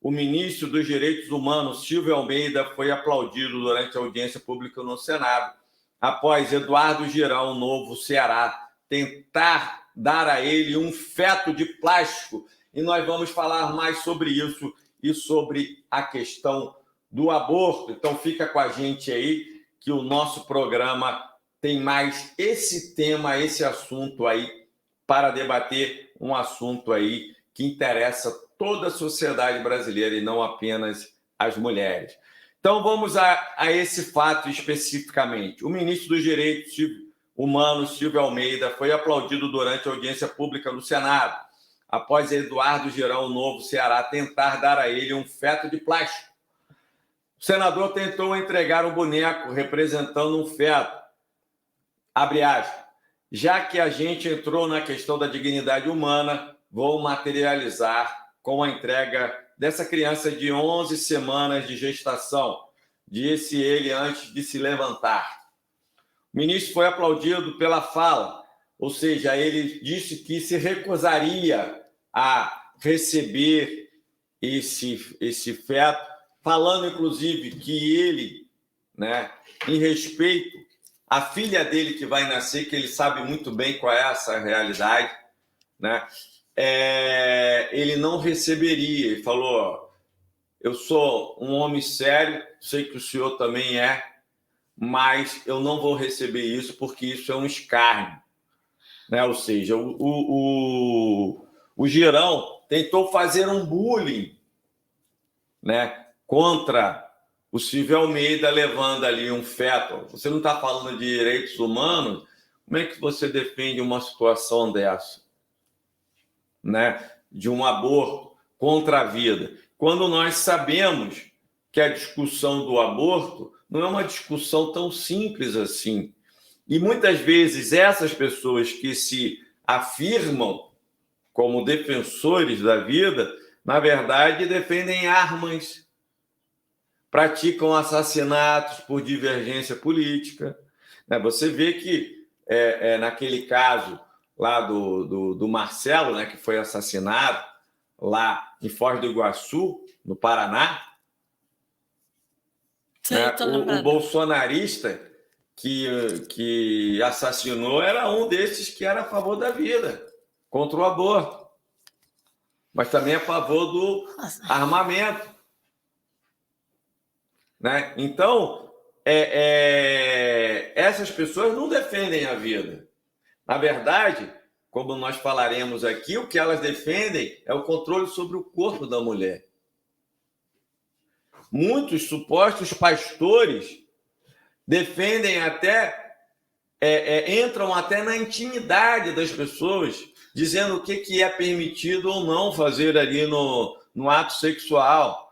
o ministro dos Direitos Humanos, Silvio Almeida, foi aplaudido durante a audiência pública no Senado, após Eduardo Girão, novo Ceará, tentar dar a ele um feto de plástico. E nós vamos falar mais sobre isso e sobre a questão do aborto. Então fica com a gente aí, que o nosso programa tem mais esse tema, esse assunto aí, para debater um assunto aí que interessa toda a sociedade brasileira e não apenas as mulheres. Então vamos a esse fato especificamente. O ministro dos Direitos Humanos, Silvio Almeida, foi aplaudido durante a audiência pública no Senado, após Eduardo Girão, novo Ceará, tentar dar a ele um feto de plástico. O senador tentou entregar um boneco representando um feto. Abre aspas. Já que a gente entrou na questão da dignidade humana, vou materializar com a entrega dessa criança de 11 semanas de gestação, disse ele antes de se levantar. O ministro foi aplaudido pela fala, ou seja, ele disse que se recusaria a receber esse feto, falando, inclusive, que ele, né, em respeito à filha dele que vai nascer, que ele sabe muito bem qual é essa realidade, né, ele não receberia. Ele falou, eu sou um homem sério, sei que o senhor também é, mas eu não vou receber isso porque isso é um escárnio. Né? Ou seja, o Girão tentou fazer um bullying, né, contra o Silvio Almeida, levando ali um feto. Você não está falando de direitos humanos? Como é que você defende uma situação dessa? Né, de um aborto contra a vida, quando nós sabemos que a discussão do aborto não é uma discussão tão simples assim. E muitas vezes essas pessoas que se afirmam como defensores da vida, na verdade, defendem armas, praticam assassinatos por divergência política. Você vê que, naquele caso lá do Marcelo, né, que foi assassinado lá em Foz do Iguaçu, no Paraná, sim, né, o bolsonarista que assassinou era um desses que era a favor da vida, contra o aborto, mas também a favor do armamento. Né? Então, essas pessoas não defendem a vida. Na verdade, como nós falaremos aqui, o que elas defendem é o controle sobre o corpo da mulher. Muitos supostos pastores defendem até, entram até na intimidade das pessoas, dizendo o que é permitido ou não fazer ali no ato sexual.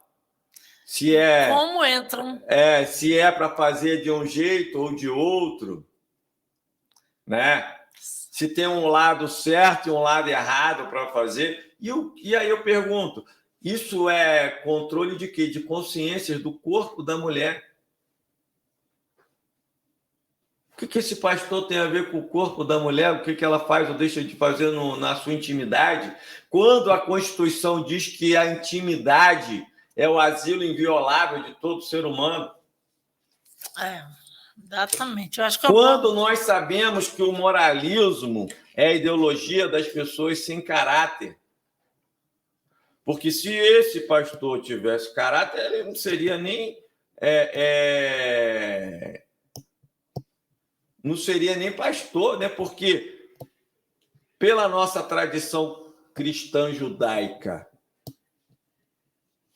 Como entram? Se é para fazer de um jeito ou de outro, né? Se tem um lado certo e um lado errado para fazer. E aí eu pergunto, isso é controle de quê? De consciências do corpo da mulher. O que esse pastor tem a ver com o corpo da mulher? O que ela faz ou deixa de fazer na sua intimidade? Quando a Constituição diz que a intimidade é o asilo inviolável de todo ser humano. Exatamente. Eu acho que quando nós sabemos que o moralismo é a ideologia das pessoas sem caráter. Porque se esse pastor tivesse caráter, ele não seria nem... não seria nem pastor, né? Porque pela nossa tradição cristã judaica,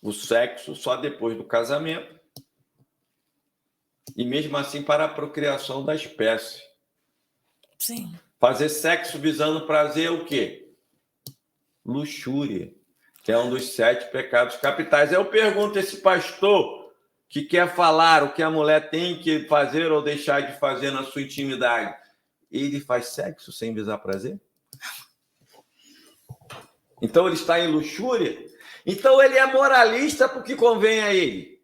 o sexo só depois do casamento, e mesmo assim para a procriação da espécie. Sim. Fazer sexo visando prazer o quê? Luxúria, que é um dos 7 pecados capitais. Eu pergunto a esse pastor que quer falar o que a mulher tem que fazer ou deixar de fazer na sua intimidade. Ele faz sexo sem visar prazer? Então ele está em luxúria? Então ele é moralista porque convém a ele.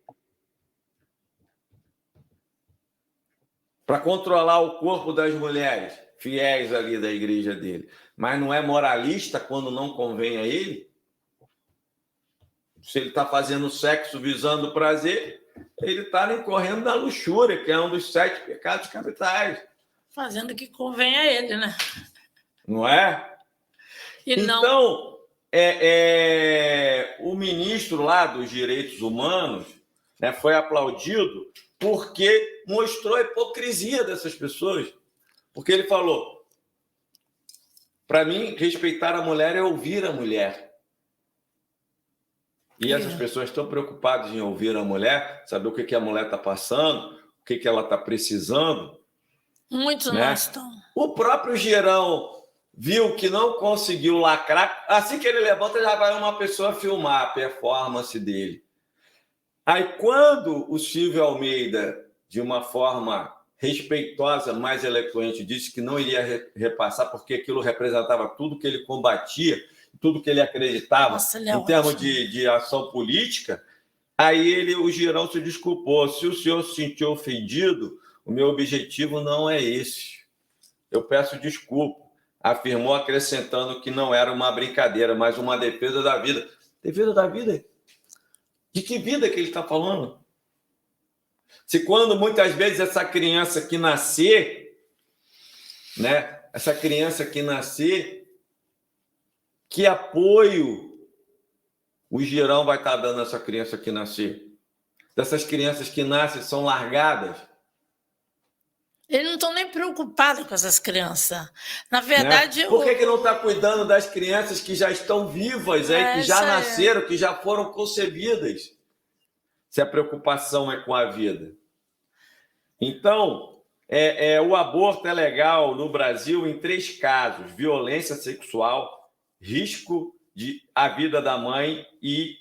Para controlar o corpo das mulheres fiéis ali da igreja dele. Mas não é moralista quando não convém a ele? Se ele está fazendo sexo visando prazer, ele está incorrendo na luxúria, que é um dos 7 pecados capitais. Fazendo o que convém a ele, né? Não é? Então, o ministro lá dos Direitos Humanos, né, foi aplaudido porque mostrou a hipocrisia dessas pessoas. Porque ele falou, para mim, respeitar a mulher é ouvir a mulher. E essas pessoas estão preocupadas em ouvir a mulher, saber o que a mulher está passando, o que ela está precisando. Muitos não estão. O próprio Girão viu que não conseguiu lacrar. Assim que ele levanta, já vai uma pessoa filmar a performance dele. Aí, quando o Silvio Almeida, de uma forma respeitosa, mais eloquente, disse que não iria repassar, porque aquilo representava tudo que ele combatia, tudo que ele acreditava em termos de ação política, aí o Girão se desculpou. Se o senhor se sentiu ofendido, o meu objetivo não é esse. Eu peço desculpa. Afirmou, acrescentando que não era uma brincadeira, mas uma defesa da vida. Defesa da vida? De que vida que ele está falando? Se quando muitas vezes essa criança que nascer, né? Essa criança que nascer, que apoio o Girão vai estar dando a essa criança que nascer? Dessas crianças que nascem são largadas. Eles não estão nem preocupados com essas crianças. Na verdade... Né? Por que não está cuidando das crianças que já estão vivas, que já nasceram, que já foram concebidas? Se a preocupação é com a vida. Então, o aborto é legal no Brasil em 3 casos: violência sexual, risco à vida da mãe e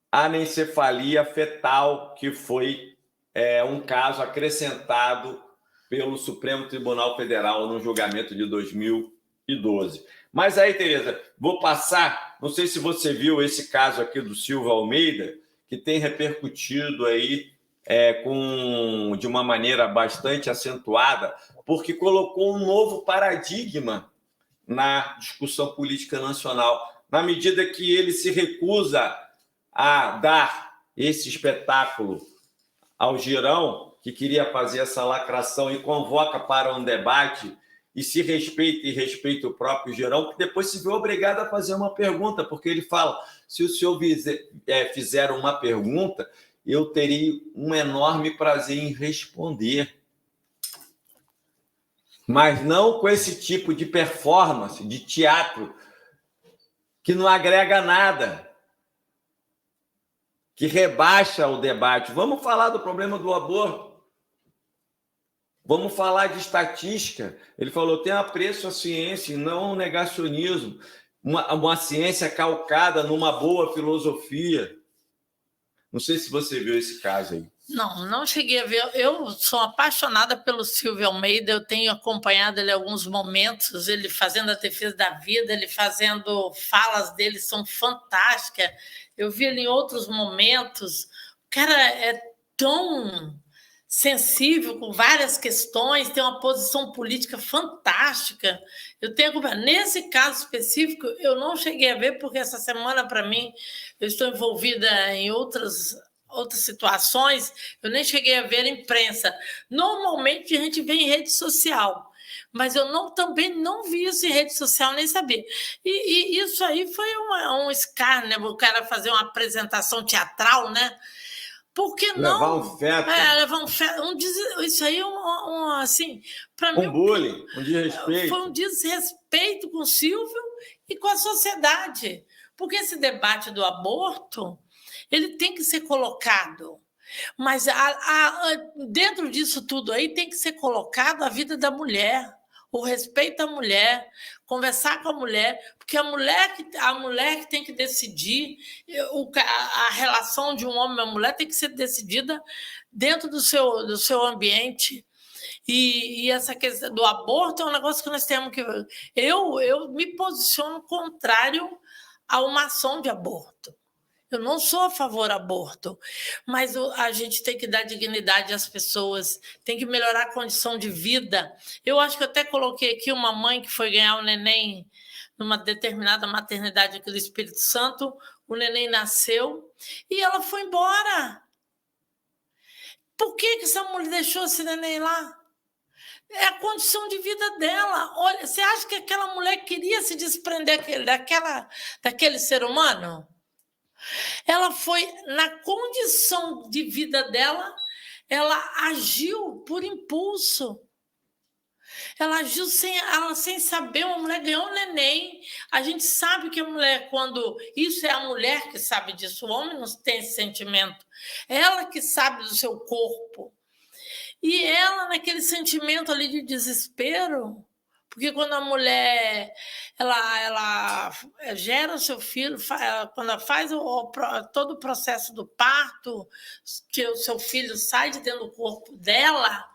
anencefalia fetal, que foi um caso acrescentado pelo Supremo Tribunal Federal no julgamento de 2012. Mas aí, Tereza, vou passar, não sei se você viu esse caso aqui do Silvio Almeida, que tem repercutido aí de uma maneira bastante acentuada, porque colocou um novo paradigma na discussão política nacional, na medida que ele se recusa a dar esse espetáculo ao Girão, que queria fazer essa lacração, e convoca para um debate, e se respeita e respeita o próprio Girão, que depois se viu obrigado a fazer uma pergunta, porque ele fala, se o senhor fizer uma pergunta, eu teria um enorme prazer em responder. Mas não com esse tipo de performance, de teatro, que não agrega nada, que rebaixa o debate. Vamos falar do problema do aborto. Vamos falar de estatística. Ele falou, tem apreço à ciência e não um negacionismo. Uma ciência calcada numa boa filosofia. Não sei se você viu esse caso aí. Não cheguei a ver. Eu sou apaixonada pelo Silvio Almeida, eu tenho acompanhado ele em alguns momentos, ele fazendo a defesa da vida, ele fazendo falas dele, são fantásticas. Eu vi ele em outros momentos. O cara é tão sensível com várias questões, tem uma posição política fantástica. Eu tenho nesse caso específico, eu não cheguei a ver, porque essa semana, para mim, eu estou envolvida em outras situações, eu nem cheguei a ver a imprensa. Normalmente a gente vê em rede social, mas eu também não vi isso em rede social, nem sabia. E isso aí foi um escárnio, né? O cara fazer uma apresentação teatral, né? Por que não? Levar um feto. Levar um feto. Isso aí é assim, para mim... bullying, um desrespeito. Foi um desrespeito com o Silvio e com a sociedade. Porque esse debate do aborto, ele tem que ser colocado. Mas dentro disso tudo aí tem que ser colocado a vida da mulher, o respeito à mulher, conversar com a mulher, porque a mulher que tem que decidir, a relação de um homem e uma mulher tem que ser decidida dentro do seu ambiente. E essa questão do aborto é um negócio que nós temos que... Eu me posiciono contrário a uma ação de aborto. Eu não sou a favor do aborto, mas a gente tem que dar dignidade às pessoas, tem que melhorar a condição de vida. Eu acho que eu até coloquei aqui uma mãe que foi ganhar o neném numa determinada maternidade aqui do Espírito Santo, o neném nasceu e ela foi embora. Por que essa mulher deixou esse neném lá? É a condição de vida dela. Olha, você acha que aquela mulher queria se desprender daquele ser humano? Ela foi, na condição de vida dela, ela agiu por impulso. Ela agiu sem saber, uma mulher ganhou um neném. A gente sabe que a mulher, quando... Isso é a mulher que sabe disso, o homem não tem esse sentimento. Ela que sabe do seu corpo. E ela, naquele sentimento ali de desespero, porque quando a mulher ela gera o seu filho, quando ela faz todo o processo do parto, que o seu filho sai de dentro do corpo dela,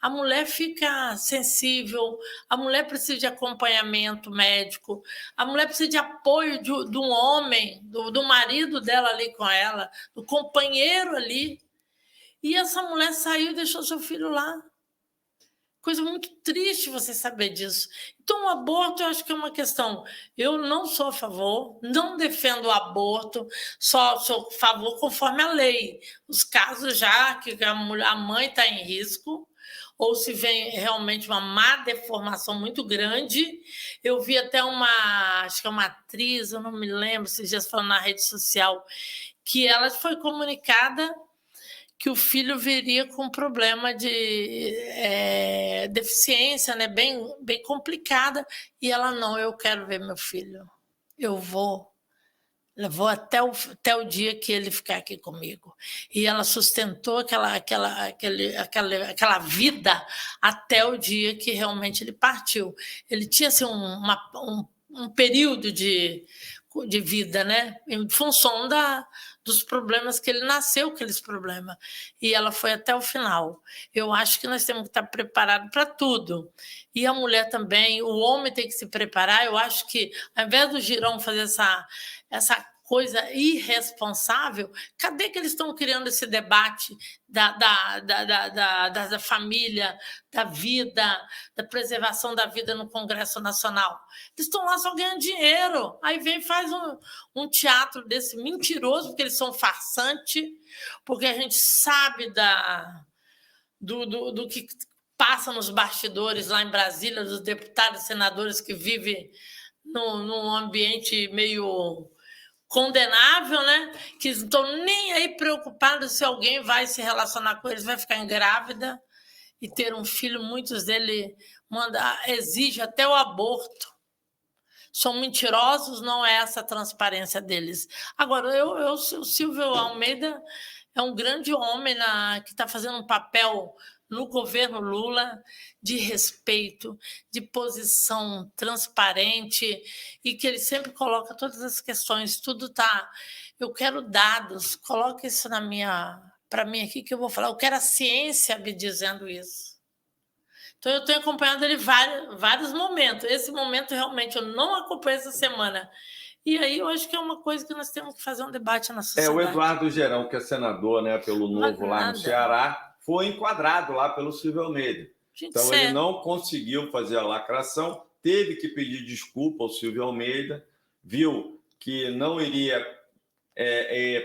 a mulher fica sensível, a mulher precisa de acompanhamento médico, a mulher precisa de apoio de um homem, do marido dela ali com ela, do companheiro ali. E essa mulher saiu e deixou seu filho lá. Coisa muito triste você saber disso. Então, o aborto, eu acho que é uma questão... Eu não sou a favor, não defendo o aborto, só sou a favor conforme a lei. Os casos já que a mãe está em risco, ou se vem realmente uma má deformação muito grande. Eu vi até acho que é uma atriz, eu não me lembro, esses dias falando na rede social, que ela foi comunicada que o filho viria com problema de deficiência, né? bem complicada, e ela não, eu quero ver meu filho, eu vou até o dia que ele ficar aqui comigo. E ela sustentou aquela vida até o dia que realmente ele partiu. Ele tinha assim, um período de vida, né? Em função dos problemas que ele nasceu, aqueles problemas. E ela foi até o final. Eu acho que nós temos que estar preparados para tudo. E a mulher também, o homem tem que se preparar. Eu acho que, ao invés do Girão fazer essa coisa irresponsável, cadê que eles estão criando esse debate da família, da vida, da preservação da vida no Congresso Nacional? Eles estão lá só ganhando dinheiro. Aí vem e faz um teatro desse mentiroso, porque eles são farsantes, porque a gente sabe do que passa nos bastidores lá em Brasília, dos deputados e senadores que vivem num ambiente meio condenável, né? Que não estão nem aí preocupados se alguém vai se relacionar com eles, vai ficar grávida e ter um filho. Muitos deles exigem até o aborto. São mentirosos, não é essa a transparência deles. Agora, o Silvio Almeida é um grande homem que está fazendo um papel no governo Lula de respeito, de posição transparente, e que ele sempre coloca todas as questões, tudo está... Eu quero dados, coloca isso para mim aqui que eu vou falar. Eu quero a ciência me dizendo isso. Então, eu tenho acompanhado ele vários momentos. Esse momento, realmente, eu não acompanho essa semana. E aí, eu acho que é uma coisa que nós temos que fazer um debate na sociedade. O Eduardo Girão, que é senador, né, pelo Novo lá no Ceará, foi enquadrado lá pelo Silvio Almeida. Então, ele não conseguiu fazer a lacração, teve que pedir desculpa ao Silvio Almeida, viu que não iria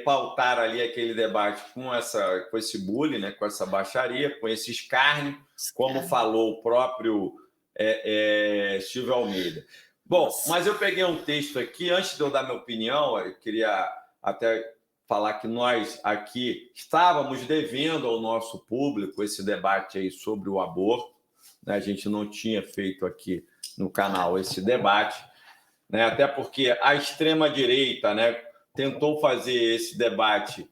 pautar ali aquele debate com esse bullying, né, com essa baixaria, com esse escárnio, como falou o próprio Silvio Almeida. Bom, mas eu peguei um texto aqui, antes de eu dar minha opinião, eu queria até falar que nós aqui estávamos devendo ao nosso público esse debate aí sobre o aborto, né? A gente não tinha feito aqui no canal esse debate, né? Até porque a extrema-direita, né, tentou fazer esse debate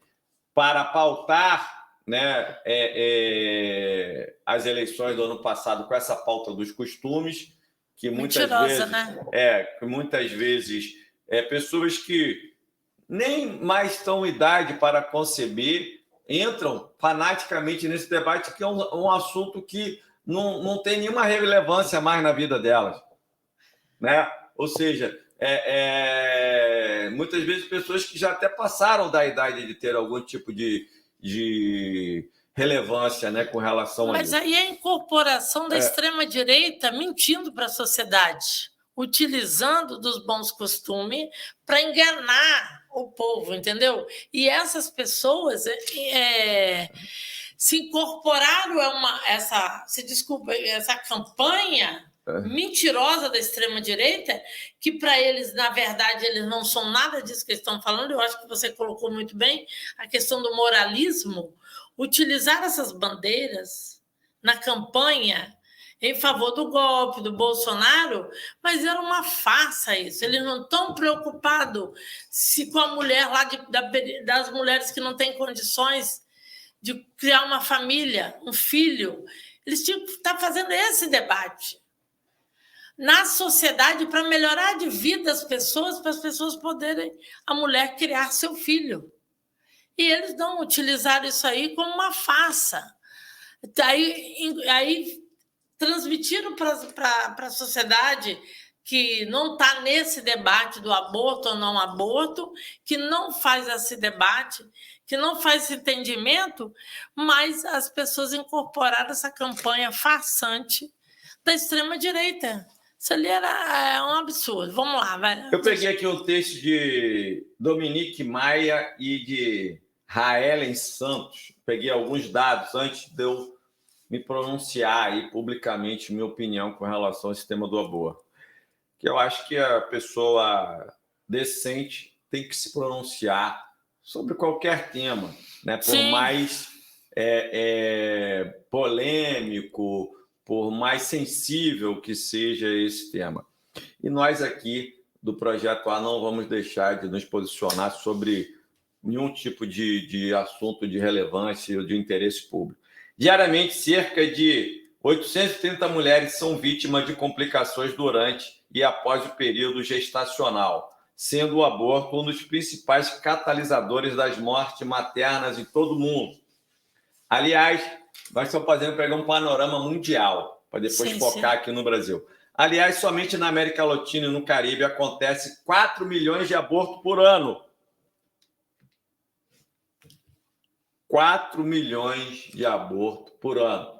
para pautar, né, as eleições do ano passado com essa pauta dos costumes, que muitas vezes, né? Muitas vezes pessoas que nem mais estão em idade para conceber entram fanaticamente nesse debate, que é um assunto que não tem nenhuma relevância mais na vida delas, né? Ou seja, muitas vezes pessoas que já até passaram da idade de ter algum tipo de relevância, né, com relação a isso. Mas aí é a incorporação da extrema-direita mentindo para a sociedade, utilizando dos bons costumes para enganar o povo, entendeu? E essas pessoas se incorporaram a essa campanha mentirosa da extrema-direita, que para eles, na verdade, eles não são nada disso que eles estão falando. Eu acho que você colocou muito bem a questão do moralismo. Utilizar essas bandeiras na campanha em favor do golpe, do Bolsonaro, mas era uma farsa isso. Eles não estão preocupados se com a mulher lá das mulheres que não têm condições de criar uma família, um filho. Eles tinham que estar fazendo esse debate na sociedade para melhorar de vida das pessoas, para as pessoas poderem, a mulher, criar seu filho. E eles não utilizaram isso aí como uma farsa. Aí transmitiram para a sociedade que não está nesse debate do aborto ou não aborto, que não faz esse debate, que não faz esse entendimento, mas as pessoas incorporaram essa campanha farsante da extrema-direita. Isso ali era um absurdo. Vamos lá, vai. Eu peguei aqui um texto de Dominique Maia e de Raelen Santos. Peguei alguns dados antes de eu me pronunciar aí publicamente minha opinião com relação ao sistema do aborto. Que eu acho que a pessoa decente tem que se pronunciar sobre qualquer tema, né? Por Sim. mais polêmico, por mais sensível que seja esse tema. E nós aqui do Projeto A não vamos deixar de nos posicionar sobre nenhum tipo de assunto de relevância ou de interesse público. Diariamente, cerca de 830 mulheres são vítimas de complicações durante e após o período gestacional, sendo o aborto um dos principais catalisadores das mortes maternas em todo o mundo. Aliás, nós estamos pegar um panorama mundial, para depois focar aqui no Brasil. Aliás, somente na América Latina e no Caribe acontece 4 milhões de abortos por ano. 4 milhões de abortos por ano.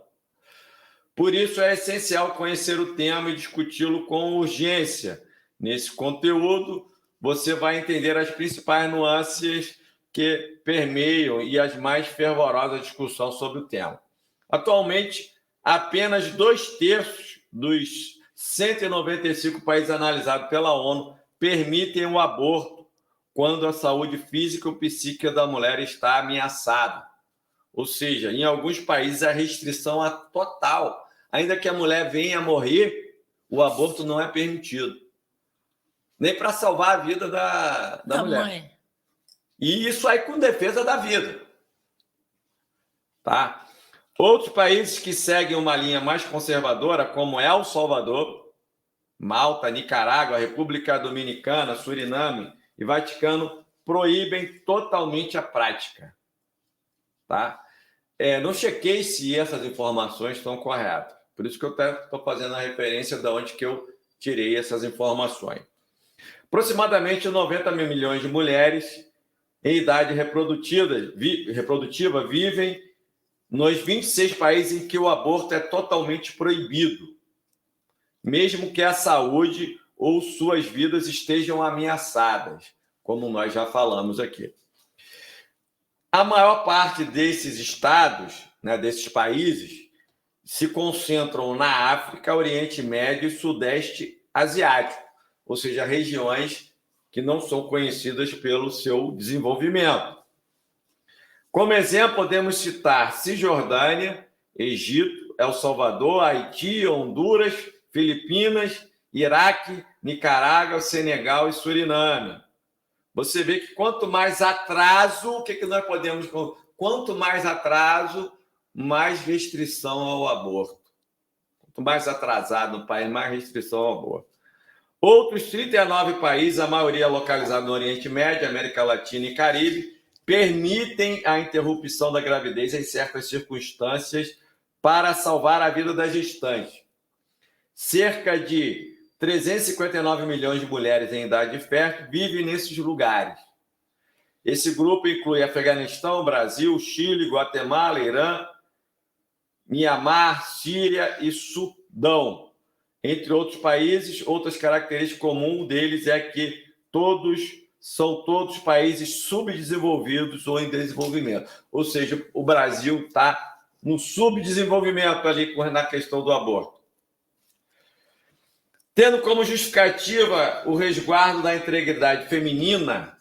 Por isso, é essencial conhecer o tema e discuti-lo com urgência. Nesse conteúdo, você vai entender as principais nuances que permeiam e as mais fervorosas discussões sobre o tema. Atualmente, apenas 2/3 dos 195 países analisados pela ONU permitem o aborto quando a saúde física ou psíquica da mulher está ameaçada. Ou seja, em alguns países a restrição é total. Ainda que a mulher venha a morrer, o aborto não é permitido. Nem para salvar a vida da mulher. Mãe. E isso aí com defesa da vida. Tá? Outros países que seguem uma linha mais conservadora, como El Salvador, Malta, Nicarágua, República Dominicana, Suriname e Vaticano, proíbem totalmente a prática. Tá? Não chequei se essas informações estão corretas. Por isso que eu estou fazendo a referência de onde que eu tirei essas informações. Aproximadamente 90 milhões de mulheres em idade reprodutiva vivem nos 26 países em que o aborto é totalmente proibido, mesmo que a saúde ou suas vidas estejam ameaçadas, como nós já falamos aqui. A maior parte desses estados, né, desses países, se concentram na África, Oriente Médio e Sudeste Asiático, ou seja, regiões que não são conhecidas pelo seu desenvolvimento. Como exemplo, podemos citar Cisjordânia, Egito, El Salvador, Haiti, Honduras, Filipinas, Iraque, Nicarágua, Senegal e Suriname. Você vê que quanto mais atraso, o que nós podemos... Quanto mais atraso, mais restrição ao aborto. Quanto mais atrasado o país, mais restrição ao aborto. Outros 39 países, a maioria localizada no Oriente Médio, América Latina e Caribe, permitem a interrupção da gravidez em certas circunstâncias para salvar a vida da gestante. Cerca de 359 milhões de mulheres em idade fértil vivem nesses lugares. Esse grupo inclui Afeganistão, Brasil, Chile, Guatemala, Irã, Mianmar, Síria e Sudão. Entre outros países, outras características comuns deles é que todos são todos países subdesenvolvidos ou em desenvolvimento. Ou seja, o Brasil está no subdesenvolvimento ali na questão do aborto. Tendo como justificativa o resguardo da integridade feminina,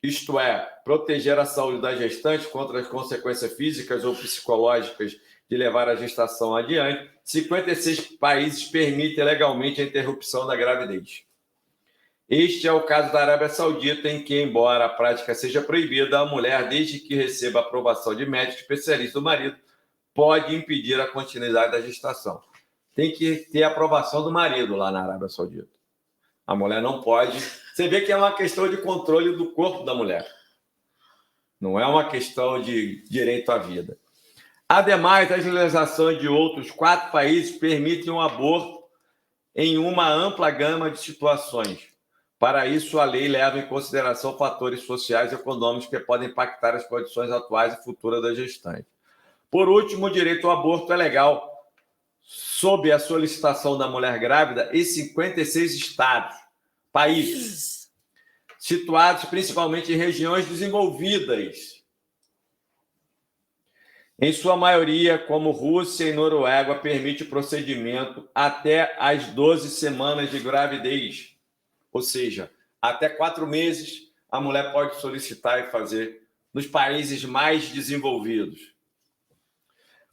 isto é, proteger a saúde da gestante contra as consequências físicas ou psicológicas de levar a gestação adiante, 56 países permitem legalmente a interrupção da gravidez. Este é o caso da Arábia Saudita, em que, embora a prática seja proibida, a mulher, desde que receba a aprovação de médico especialista do marido, pode impedir a continuidade da gestação. Tem que ter a aprovação do marido lá na Arábia Saudita. A mulher não pode. Você vê que é uma questão de controle do corpo da mulher. Não é uma questão de direito à vida. Ademais, as legislações de outros 4 países permitem o aborto em uma ampla gama de situações. Para isso, a lei leva em consideração fatores sociais e econômicos que podem impactar as condições atuais e futuras da gestante. Por último, o direito ao aborto é legal sob a solicitação da mulher grávida em 56 estados, países, situados principalmente em regiões desenvolvidas. Em sua maioria, como Rússia e Noruega, permite o procedimento até as 12 semanas de gravidez. Ou seja, até 4 meses, a mulher pode solicitar e fazer nos países mais desenvolvidos.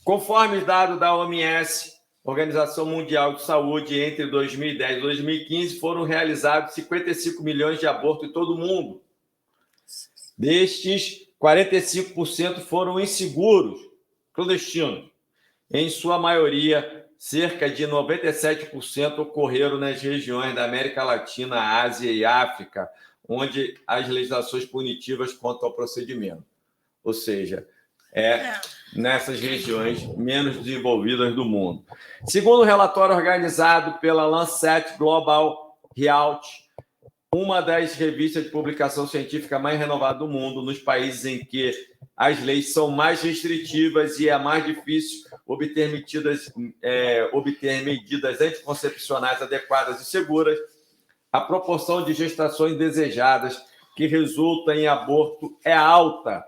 Conforme dados da OMS, Organização Mundial de Saúde, entre 2010 e 2015, foram realizados 55 milhões de abortos em todo o mundo. Destes, 45% foram inseguros, clandestinos. Em sua maioria, cerca de 97% ocorreram nas regiões da América Latina, Ásia e África, onde as legislações punitivas quanto ao procedimento. Ou seja, nessas regiões menos desenvolvidas do mundo. Segundo o relatório organizado pela Lancet Global Health, uma das revistas de publicação científica mais renovadas do mundo, nos países em que as leis são mais restritivas e é mais difícil obter medidas anticoncepcionais adequadas e seguras, a proporção de gestações desejadas que resulta em aborto é alta,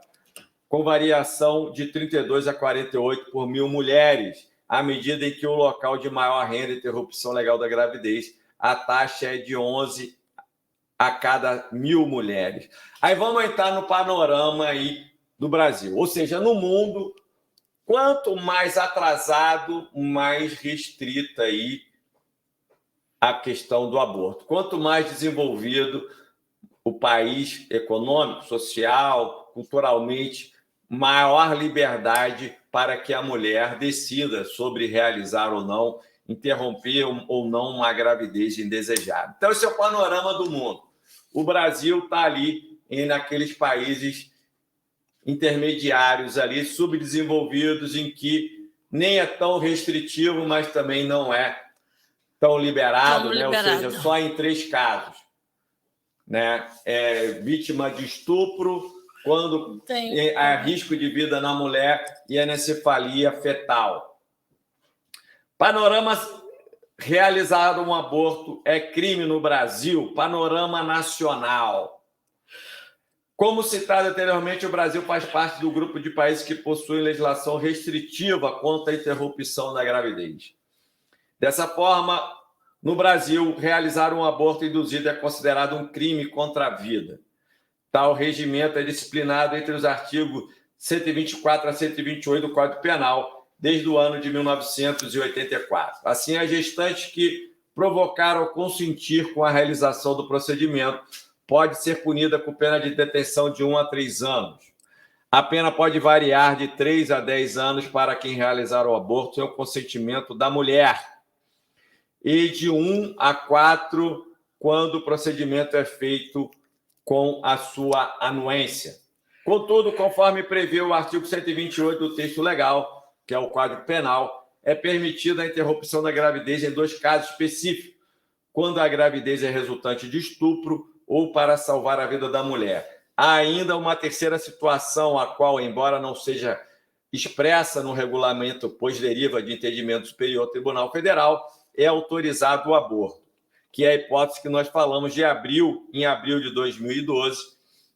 com variação de 32 a 48 por 1.000 mulheres. À medida em que o local de maior renda e interrupção legal da gravidez, a taxa é de 11 a cada 1.000 mulheres. Aí vamos entrar no panorama aí do Brasil. Ou seja, no mundo, quanto mais atrasado, mais restrita aí a questão do aborto. Quanto mais desenvolvido o país econômico, social, culturalmente, maior liberdade para que a mulher decida sobre realizar ou não, interromper ou não uma gravidez indesejada. Então, esse é o panorama do mundo. O Brasil está ali naqueles países intermediários ali, subdesenvolvidos, em que nem é tão restritivo, mas também não é tão liberado, né? Ou seja, só em 3 casos. Né? Vítima de estupro, quando há risco de vida na mulher e anencefalia fetal. Panorama: realizar um aborto é crime no Brasil. Panorama nacional. Como citado anteriormente, o Brasil faz parte do grupo de países que possuem legislação restritiva contra a interrupção da gravidez. Dessa forma, no Brasil, realizar um aborto induzido é considerado um crime contra a vida. Tal regimento é disciplinado entre os artigos 124 a 128 do Código Penal, desde o ano de 1984. Assim, as gestantes que provocaram ou consentir com a realização do procedimento pode ser punida com pena de detenção de 1 a 3 anos. A pena pode variar de 3 a 10 anos para quem realizar o aborto sem o consentimento da mulher e de 1 a 4 quando o procedimento é feito com a sua anuência. Contudo, conforme prevê o artigo 128 do texto legal, que é o Código Penal, é permitida a interrupção da gravidez em 2 casos específicos, quando a gravidez é resultante de estupro ou para salvar a vida da mulher. Há ainda uma terceira situação, a qual, embora não seja expressa no regulamento, pois deriva de entendimento superior ao Tribunal Federal, é autorizado o aborto, que é a hipótese que nós falamos em abril de 2012,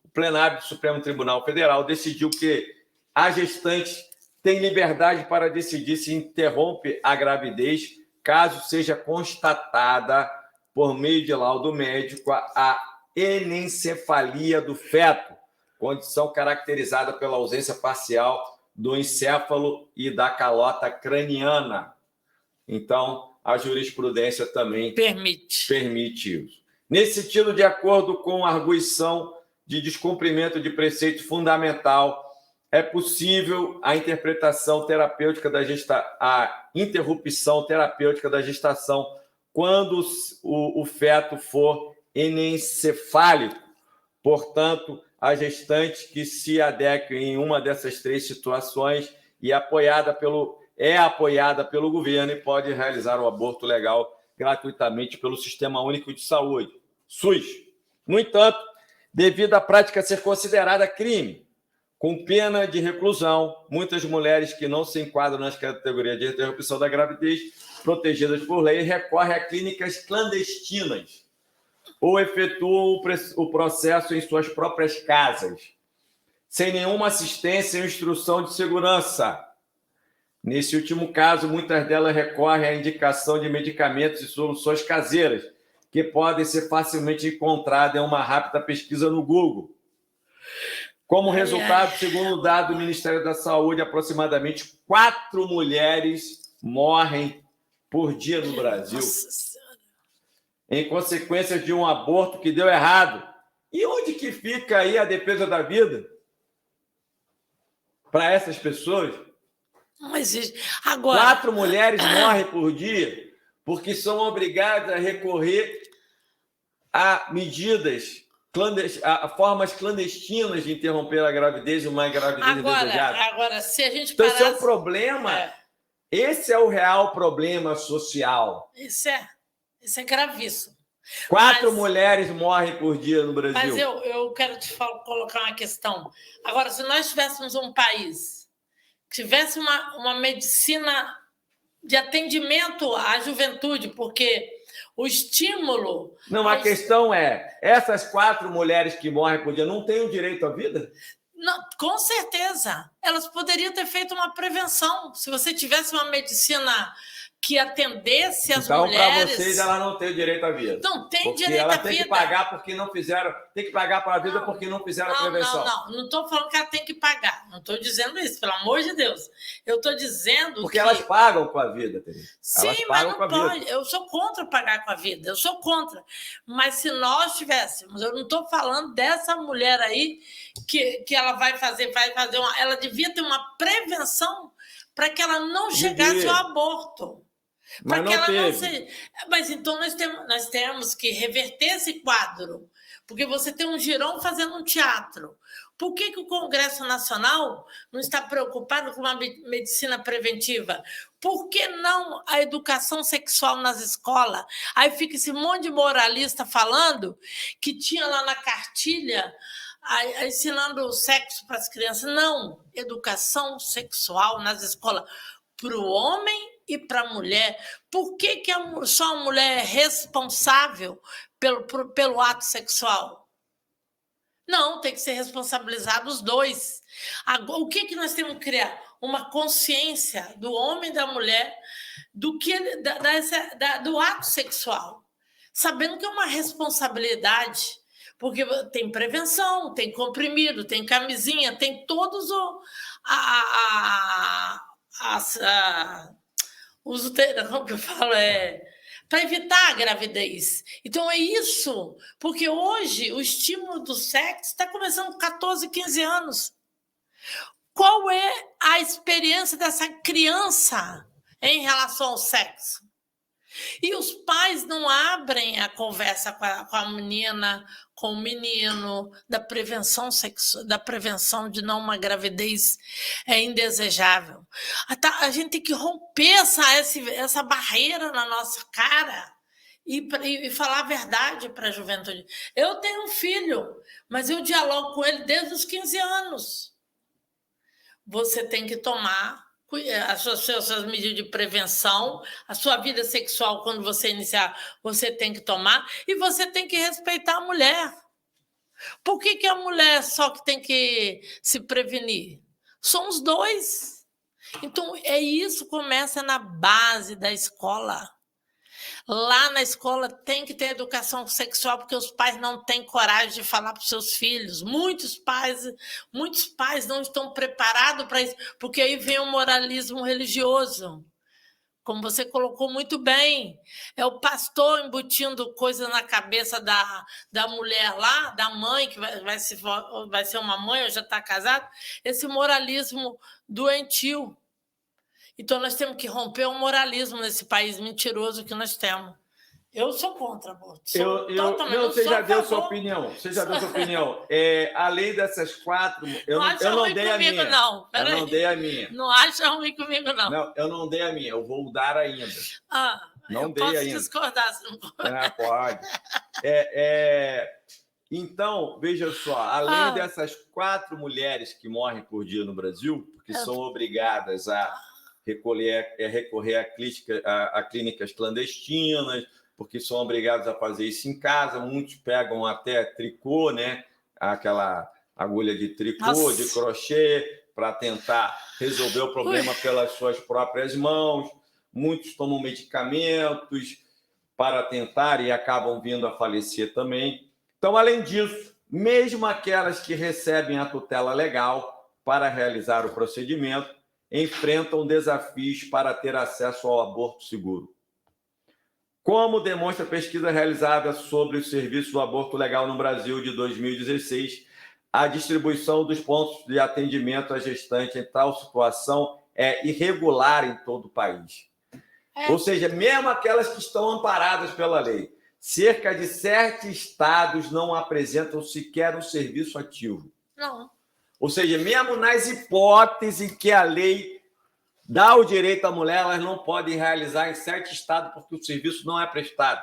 o plenário do Supremo Tribunal Federal decidiu que a gestante tem liberdade para decidir se interrompe a gravidez, caso seja constatada, por meio de laudo médico, a enencefalia do feto, condição caracterizada pela ausência parcial do encéfalo e da calota craniana. Então, a jurisprudência também permite isso. Nesse sentido, de acordo com a arguição de descumprimento de preceito fundamental, é possível a interpretação terapêutica a interrupção terapêutica da gestação quando o feto for enencefálico. Portanto, a gestante que se adeque em uma dessas três situações é apoiada pelo governo e pode realizar o aborto legal gratuitamente pelo Sistema Único de Saúde, SUS. No entanto, devido à prática ser considerada crime, com pena de reclusão, muitas mulheres que não se enquadram nas categorias de interrupção da gravidez, protegidas por lei, recorrem a clínicas clandestinas ou efetuam o processo em suas próprias casas, sem nenhuma assistência ou instrução de segurança. Nesse último caso, muitas delas recorrem à indicação de medicamentos e soluções caseiras, que podem ser facilmente encontradas em uma rápida pesquisa no Google. Como resultado, segundo o dado do Ministério da Saúde, aproximadamente 4 mulheres morrem por dia no Brasil, em consequência de um aborto que deu errado. E onde que fica aí a defesa da vida para essas pessoas? Mas agora... 4 mulheres morrem por dia porque são obrigadas a recorrer a medidas, a formas clandestinas de interromper a gravidez, uma gravidez indesejada. Agora, se a gente então, esse é um problema. Esse é o real problema social. Isso é gravíssimo. 4 mulheres morrem por dia no Brasil. Mas eu quero te colocar uma questão. Agora, se nós tivéssemos um país que tivesse uma medicina de atendimento à juventude, porque o estímulo... Não, a questão é, essas 4 mulheres que morrem por dia não têm o direito à vida? Não, com certeza. Elas poderiam ter feito uma prevenção. Se você tivesse uma medicina que atendesse as mulheres... Então, para vocês, ela não tem o direito à vida. Não tem porque direito à vida. Ela tem que pagar porque não fizeram... Tem que pagar para a vida porque não fizeram a prevenção. Não estou falando que ela tem que pagar. Não estou dizendo isso, pelo amor de Deus. Eu estou dizendo porque elas pagam com a vida, Teresa. Sim, mas não pode. Eu sou contra pagar com a vida. Eu sou contra. Mas se nós tivéssemos... Eu não estou falando dessa mulher aí que ela vai fazer ela devia ter uma prevenção para que ela não chegasse ao aborto. Mas não teve. Mas então nós temos que reverter esse quadro, porque você tem um Girão fazendo um teatro. Por que o Congresso Nacional não está preocupado com uma medicina preventiva? Por que não a educação sexual nas escolas? Aí fica esse monte de moralista falando que tinha lá na cartilha ensinando o sexo para as crianças. Não, educação sexual nas escolas para o homem e para a mulher. Por que só a mulher é responsável pelo ato sexual? Não, tem que ser responsabilizado os dois. Agora, o que nós temos que criar? Uma consciência do homem e da mulher do ato sexual, sabendo que é uma responsabilidade, porque tem prevenção, tem comprimido, tem camisinha, tem todos como que eu falo? Para evitar a gravidez. Então, é isso. Porque hoje o estímulo do sexo está começando com 14, 15 anos. Qual é a experiência dessa criança em relação ao sexo? E os pais não abrem a conversa com a menina, com o menino, da prevenção sexual, da prevenção de não uma gravidez indesejável. A gente tem que romper essa barreira na nossa cara e falar a verdade para a juventude. Eu tenho um filho, mas eu dialogo com ele desde os 15 anos. Você tem que tomar as suas medidas de prevenção, a sua vida sexual, quando você iniciar, você tem que tomar, e você tem que respeitar a mulher. Por que a mulher só que tem que se prevenir? São os dois. Então, isso começa na base da escola. Lá na escola tem que ter educação sexual, porque os pais não têm coragem de falar para os seus filhos. Muitos pais não estão preparados para isso, porque aí vem o moralismo religioso. Como você colocou muito bem, é o pastor embutindo coisa na cabeça da mulher lá, da mãe, que vai ser uma mãe ou já está casada, esse moralismo doentio. Então, nós temos que romper o moralismo nesse país mentiroso que nós temos. Eu sou contra aborto. Você já deu sua opinião. Você já deu sua opinião. Além dessas 4, eu não dei a minha. Não dei a minha. Não acha ruim comigo, não. Não, eu não dei a minha. Eu vou dar ainda. Não dei ainda. Posso discordar, se não pode. Pode. Então, veja só. Além dessas 4 mulheres que morrem por dia no Brasil, porque são obrigadas a recorrer a clínicas clandestinas, porque são obrigados a fazer isso em casa. Muitos pegam até tricô, né? Aquela agulha de tricô, de crochê, para tentar resolver o problema pelas suas próprias mãos. Muitos tomam medicamentos para tentar e acabam vindo a falecer também. Então, além disso, mesmo aquelas que recebem a tutela legal para realizar o procedimento, enfrentam desafios para ter acesso ao aborto seguro. Como demonstra a pesquisa realizada sobre o serviço do aborto legal no Brasil de 2016, a distribuição dos pontos de atendimento à gestante em tal situação é irregular em todo o país. Ou seja, mesmo aquelas que estão amparadas pela lei, cerca de 7 estados não apresentam sequer um serviço ativo. Não. Ou seja, mesmo nas hipóteses que a lei dá o direito à mulher, elas não podem realizar em 7 estados porque o serviço não é prestado.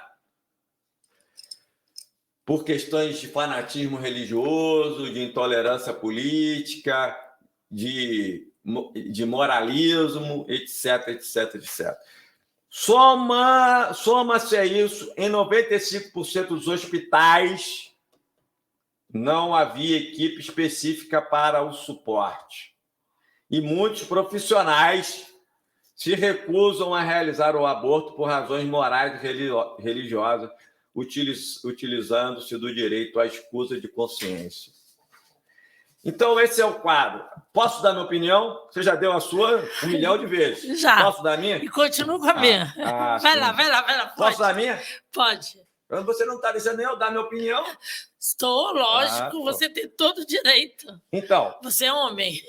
Por questões de fanatismo religioso, de intolerância política, de moralismo, etc, etc, etc. Soma-se a isso, em 95% dos hospitais não havia equipe específica para o suporte. E muitos profissionais se recusam a realizar o aborto por razões morais e religiosas, utilizando-se do direito à escusa de consciência. Então, esse é o quadro. Posso dar minha opinião? Você já deu a sua 1 milhão de vezes. Já. Posso dar a minha? E continuo com a minha. Vai lá. Pode. Posso dar a minha? Pode. Você não está deixando nem eu dar minha opinião? Estou, lógico. Você tem todo o direito. Então. Você é homem.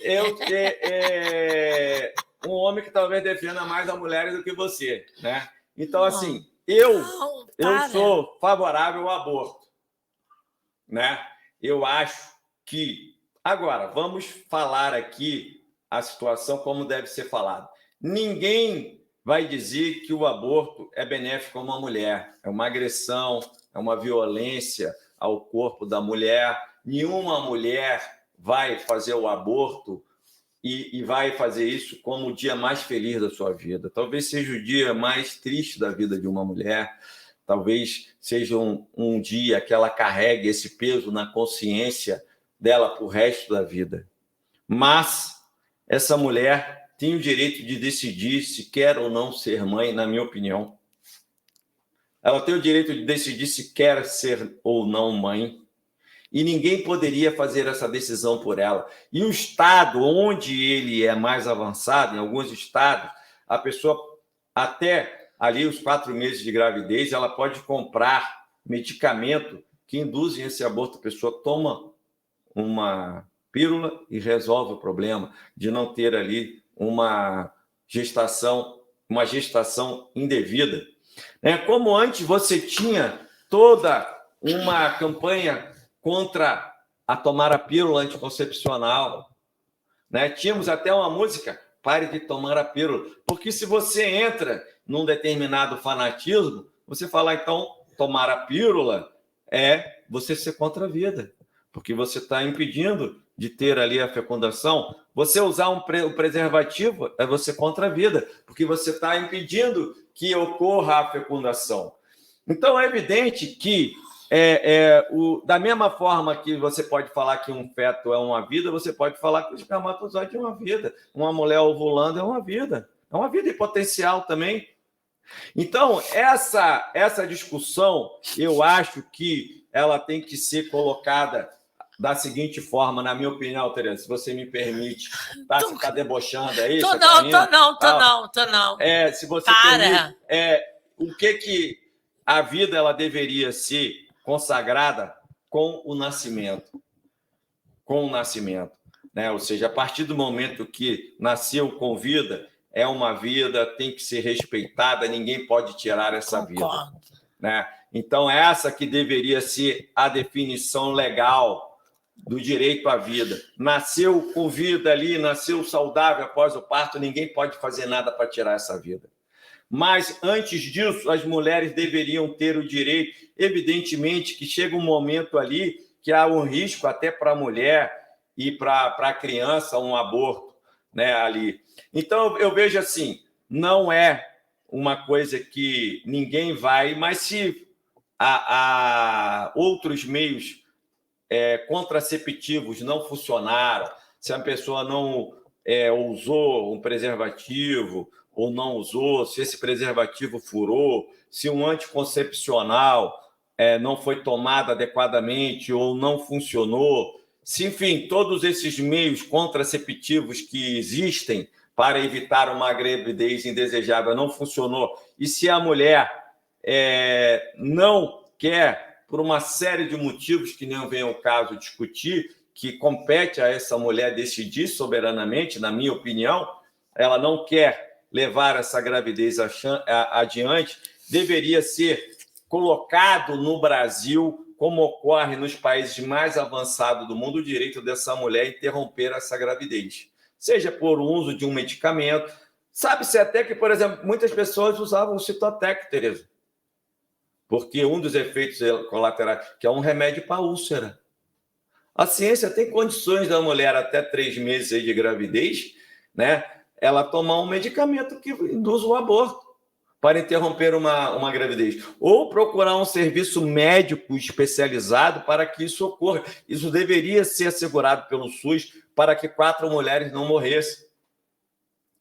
Um homem que talvez defenda mais as mulheres do que você, né? Então, assim, eu sou favorável ao aborto, né? Eu acho que... Agora, vamos falar aqui a situação como deve ser falado. Ninguém vai dizer que o aborto é benéfico a uma mulher. É uma agressão, é uma violência ao corpo da mulher. Nenhuma mulher vai fazer o aborto e vai fazer isso como o dia mais feliz da sua vida. Talvez seja o dia mais triste da vida de uma mulher. Talvez seja um dia que ela carregue esse peso na consciência dela para o resto da vida. Mas essa mulher tem o direito de decidir se quer ou não ser mãe, na minha opinião. Ela tem o direito de decidir se quer ser ou não mãe. E ninguém poderia fazer essa decisão por ela. E o estado onde ele é mais avançado, em alguns estados, a pessoa, até ali os 4 meses de gravidez, ela pode comprar medicamento que induzem esse aborto. A pessoa toma uma pílula e resolve o problema de não ter ali uma gestação indevida. Como antes você tinha toda uma campanha contra a tomar a pílula anticoncepcional, né? Tínhamos até uma música, Pare de Tomar a Pílula, porque se você entra num determinado fanatismo, você fala, então, tomar a pílula é você ser contra a vida, porque você está impedindo de ter ali a fecundação, você usar um preservativo é você contra a vida, porque você está impedindo que ocorra a fecundação. Então, é evidente que, da mesma forma que você pode falar que um feto é uma vida, você pode falar que o espermatozoide é uma vida. Uma mulher ovulando é uma vida em potencial também. Então, essa discussão, eu acho que ela tem que ser colocada da seguinte forma, na minha opinião, Tereza, se você me permite. Tá? Você está debochando aí? Tô não. Se você permite, o que a vida ela deveria ser consagrada com o nascimento. Com o nascimento. Né? Ou seja, a partir do momento que nasceu com vida, é uma vida, tem que ser respeitada, ninguém pode tirar essa vida. Né? Então, essa que deveria ser a definição legal do direito à vida. Nasceu com vida ali, nasceu saudável após o parto, ninguém pode fazer nada para tirar essa vida. Mas, antes disso, as mulheres deveriam ter o direito, evidentemente, que chega um momento ali que há um risco até para a mulher e para a criança, um aborto, né, ali. Então, eu vejo assim, não é uma coisa que ninguém vai, mas se há outros meios contraceptivos não funcionaram, se a pessoa não usou um preservativo ou não usou, se esse preservativo furou, se um anticoncepcional não foi tomado adequadamente ou não funcionou, se, enfim, todos esses meios contraceptivos que existem para evitar uma gravidez indesejável não funcionou, e se a mulher não quer, por uma série de motivos que nem vem ao caso discutir, que compete a essa mulher decidir soberanamente, na minha opinião, ela não quer levar essa gravidez adiante, deveria ser colocado no Brasil, como ocorre nos países mais avançados do mundo, o direito dessa mulher interromper essa gravidez. Seja por uso de um medicamento. Sabe-se até que, por exemplo, muitas pessoas usavam o Citotec, Tereza, porque um dos efeitos colaterais, que é um remédio para úlcera. A ciência tem condições da mulher até 3 meses de gravidez, né, ela tomar um medicamento que induz o aborto para interromper uma gravidez. Ou procurar um serviço médico especializado para que isso ocorra. Isso deveria ser assegurado pelo SUS para que 4 mulheres não morressem,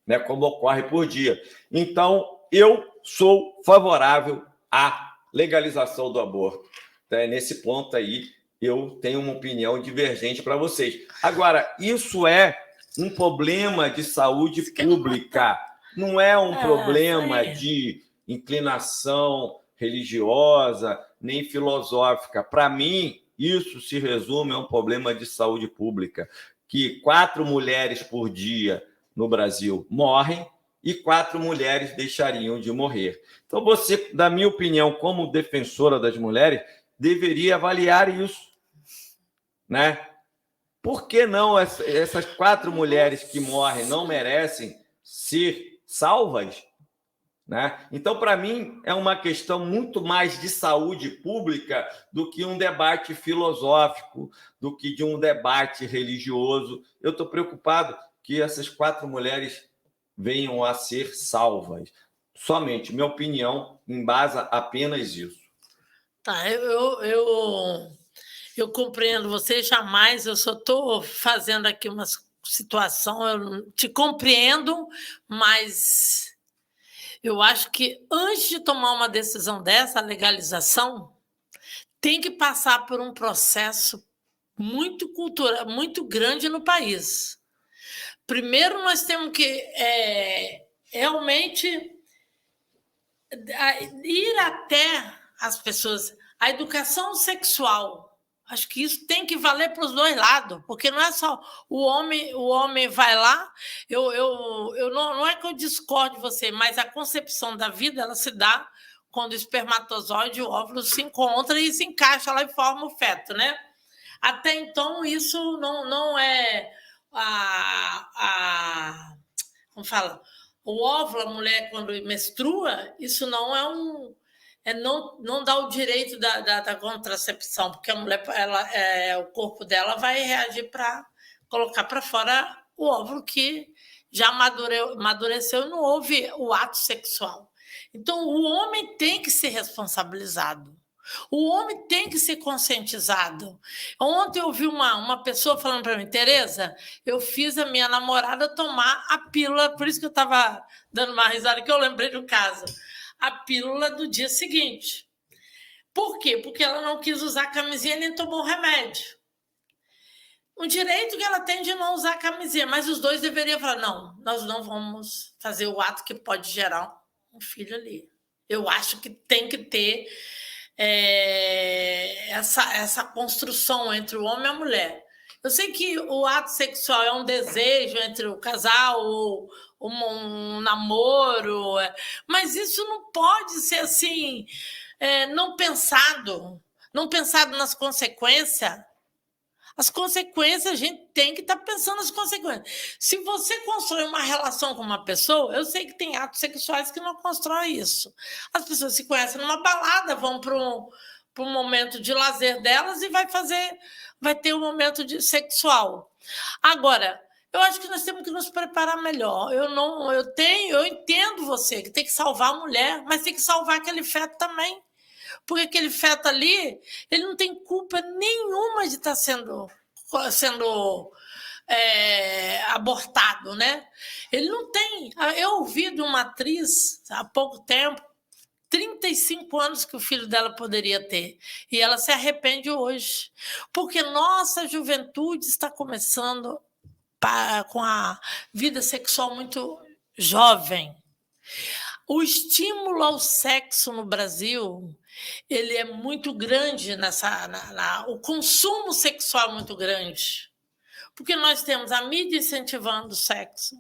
né, como ocorre por dia. Então, eu sou favorável à legalização do aborto. Nesse ponto aí, eu tenho uma opinião divergente para vocês. Agora, isso é um problema de saúde pública, não é um problema de inclinação religiosa nem filosófica. Para mim, isso se resume a um problema de saúde pública, que 4 mulheres por dia no Brasil morrem e 4 mulheres deixariam de morrer. Então, você, na minha opinião, como defensora das mulheres, deveria avaliar isso, né? Por que não essas 4 mulheres que morrem não merecem ser salvas? Né? Então, para mim, é uma questão muito mais de saúde pública do que um debate filosófico, do que de um debate religioso. Eu estou preocupado que essas 4 mulheres venham a ser salvas. Somente, minha opinião, embasa apenas isso. Tá, eu compreendo você, jamais, eu só estou fazendo aqui uma situação, eu te compreendo, mas eu acho que antes de tomar uma decisão dessa, a legalização, tem que passar por um processo muito cultural, muito grande no país. Primeiro, nós temos que realmente ir até as pessoas. A educação sexual, acho que isso tem que valer para os 2 lados, porque não é só o homem vai lá, não é que eu discordo de você, mas a concepção da vida ela se dá quando o espermatozoide e o óvulo se encontram e se encaixa lá e forma o feto, né? Até então, isso não é como fala? O óvulo, a mulher, quando menstrua, isso não é não dá o direito da contracepção, porque a mulher, o corpo dela vai reagir para colocar para fora o óvulo que já amadureceu e não houve o ato sexual. Então, o homem tem que ser responsabilizado. O homem tem que ser conscientizado. Ontem eu vi uma pessoa falando para mim, Tereza, eu fiz a minha namorada tomar a pílula, por isso que eu estava dando uma risada, que eu lembrei do caso, a pílula do dia seguinte. Por quê? Porque ela não quis usar camisinha nem tomou remédio. O direito que ela tem de não usar camisinha, mas os dois deveriam falar, não, nós não vamos fazer o ato que pode gerar um filho ali. Eu acho que tem que ter essa construção entre o homem e a mulher. Eu sei que o ato sexual é um desejo entre o casal, ou um namoro, mas isso não pode ser assim, não pensado nas consequências. As consequências, a gente tem que estar pensando nas consequências. Se você constrói uma relação com uma pessoa, eu sei que tem atos sexuais que não constroem isso. As pessoas se conhecem numa balada, vão para um momento de lazer delas e vai ter um momento sexual. Agora, eu acho que nós temos que nos preparar melhor. Eu entendo você que tem que salvar a mulher, mas tem que salvar aquele feto também. Porque aquele feto ali, ele não tem culpa nenhuma de estar sendo abortado, né? Ele não tem. Eu ouvi de uma atriz há pouco tempo, 35 anos que o filho dela poderia ter, e ela se arrepende hoje, porque nossa juventude está começando com a vida sexual muito jovem. O estímulo ao sexo no Brasil, ele é muito grande, o consumo sexual é muito grande, porque nós temos a mídia incentivando o sexo.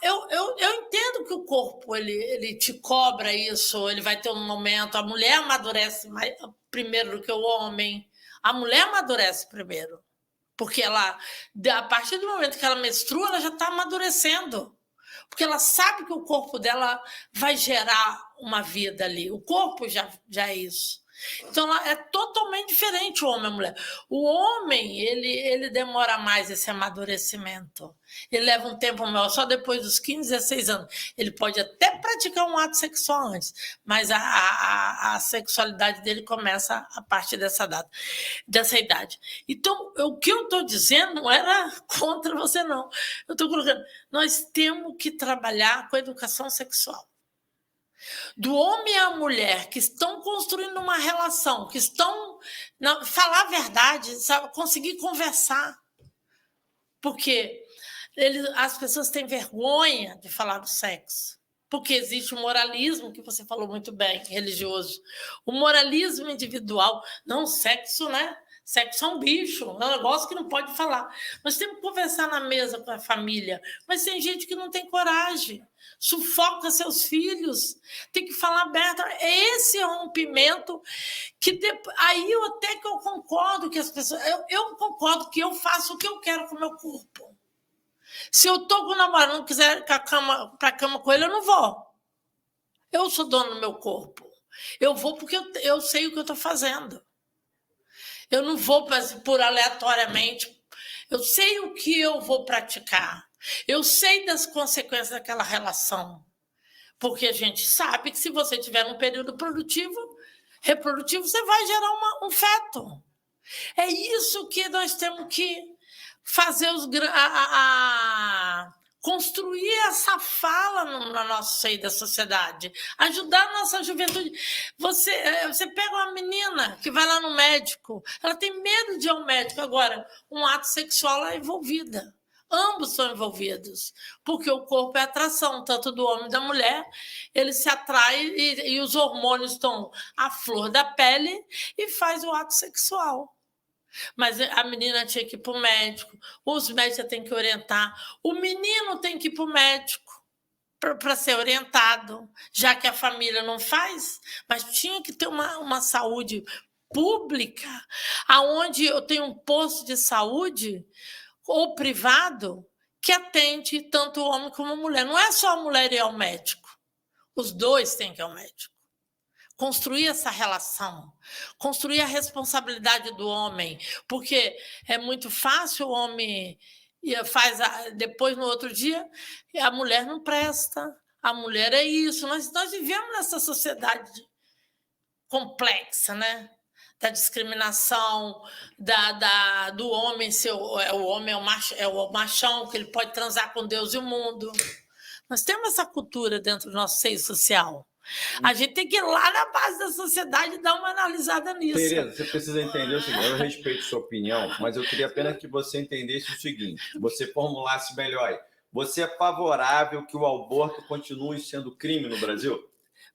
Eu entendo que o corpo ele te cobra isso, ele vai ter um momento, a mulher amadurece primeiro do que o homem, a mulher amadurece primeiro, porque a partir do momento que ela menstrua, ela já está amadurecendo. Porque ela sabe que o corpo dela vai gerar uma vida ali. O corpo já é isso. Então, é totalmente diferente o homem e a mulher. O homem, ele demora mais esse amadurecimento. Ele leva um tempo maior, só depois dos 15, 16 anos. Ele pode até praticar um ato sexual antes, mas a sexualidade dele começa a partir dessa idade. Então, o que eu estou dizendo não era contra você, não. Eu estou colocando, nós temos que trabalhar com a educação sexual. Do homem e a mulher que estão construindo uma relação, que estão falar a verdade, sabe, conseguir conversar. Porque as pessoas têm vergonha de falar do sexo. Porque existe o moralismo, que você falou muito bem, religioso. O moralismo individual. Não, sexo, né? Sexo é um bicho, é um negócio que não pode falar. Nós temos que conversar na mesa com a família, mas tem gente que não tem coragem, sufoca seus filhos, tem que falar aberto. Esse rompimento que aí até que eu concordo que as pessoas... Eu concordo que eu faço o que eu quero com o meu corpo. Se eu estou com o namorado e não quiser ir para a cama com ele, eu não vou. Eu sou dona do meu corpo. Eu vou porque eu sei o que eu estou fazendo. Eu não vou por aleatoriamente. Eu sei o que eu vou praticar. Eu sei das consequências daquela relação. Porque a gente sabe que se você tiver um período reprodutivo, você vai gerar um feto. É isso que nós temos que fazer construir essa fala no nosso seio da sociedade, ajudar a nossa juventude. Você pega uma menina que vai lá no médico, ela tem medo de ir ao médico. Agora, um ato sexual é envolvida. Ambos são envolvidos, porque o corpo é atração, tanto do homem e da mulher, ele se atrai e os hormônios estão à flor da pele e faz o ato sexual. Mas a menina tinha que ir para o médico, os médicos têm que orientar, o menino tem que ir para o médico para ser orientado, já que a família não faz, mas tinha que ter uma saúde pública, onde eu tenho um posto de saúde ou privado que atende tanto o homem como a mulher. Não é só a mulher ir ao médico, os dois têm que ir ao médico. construir essa relação, construir a responsabilidade do homem, porque é muito fácil o homem faz depois, no outro dia, a mulher não presta, a mulher é isso. Nós vivemos nessa sociedade complexa, né? Da discriminação, do homem ser o homem é o machão, que ele pode transar com Deus e o mundo. Nós temos essa cultura dentro do nosso seio social. A gente tem que ir lá na base da sociedade e dar uma analisada nisso. Tereza, você precisa entender o seguinte: eu respeito sua opinião, mas eu queria apenas que você entendesse o seguinte, você formulasse melhor. Você é favorável que o aborto continue sendo crime no Brasil?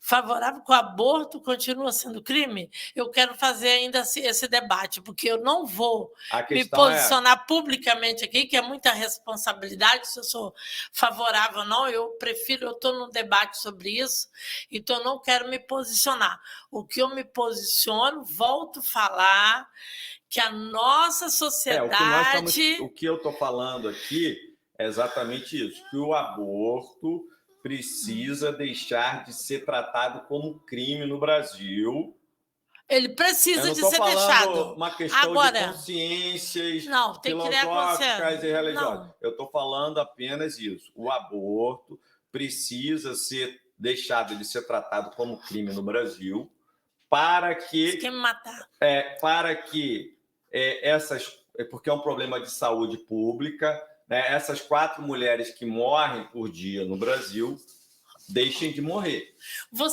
Favorável que o aborto continue sendo crime? Eu quero fazer ainda esse debate, porque eu não vou me posicionar publicamente aqui, que é muita responsabilidade, se eu sou favorável ou não. Eu estou num debate sobre isso, então eu não quero me posicionar. O que eu me posiciono, volto a falar, que a nossa sociedade... O que eu estou falando aqui é exatamente isso, que o aborto precisa deixar de ser tratado como crime no Brasil. Ele precisa de ser deixado. Uma questão de consciências filosóficas e religiosas. Eu estou falando apenas isso. O aborto precisa ser deixado de ser tratado como crime no Brasil para que... Você quer me matar? Porque é um problema de saúde pública, né? Essas 4 mulheres que morrem por dia no Brasil deixem de morrer. Só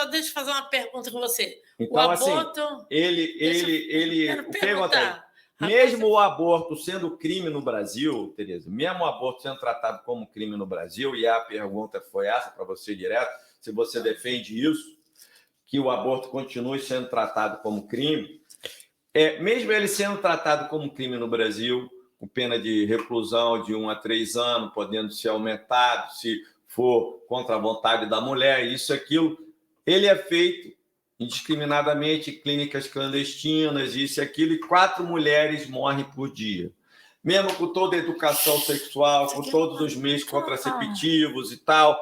deixa eu fazer uma pergunta com você. Então, o aborto... o que acontece? Mesmo o aborto sendo crime no Brasil, Tereza, mesmo o aborto sendo tratado como crime no Brasil, e a pergunta foi essa para você direto, se você defende isso, que o aborto continue sendo tratado como crime, mesmo ele sendo tratado como crime no Brasil, com pena de reclusão de 1 a 3 anos, podendo ser aumentado se for contra a vontade da mulher, isso e aquilo, ele é feito indiscriminadamente em clínicas clandestinas, isso e aquilo, e 4 mulheres morrem por dia. Mesmo com toda a educação sexual, com todos os meios contraceptivos e tal,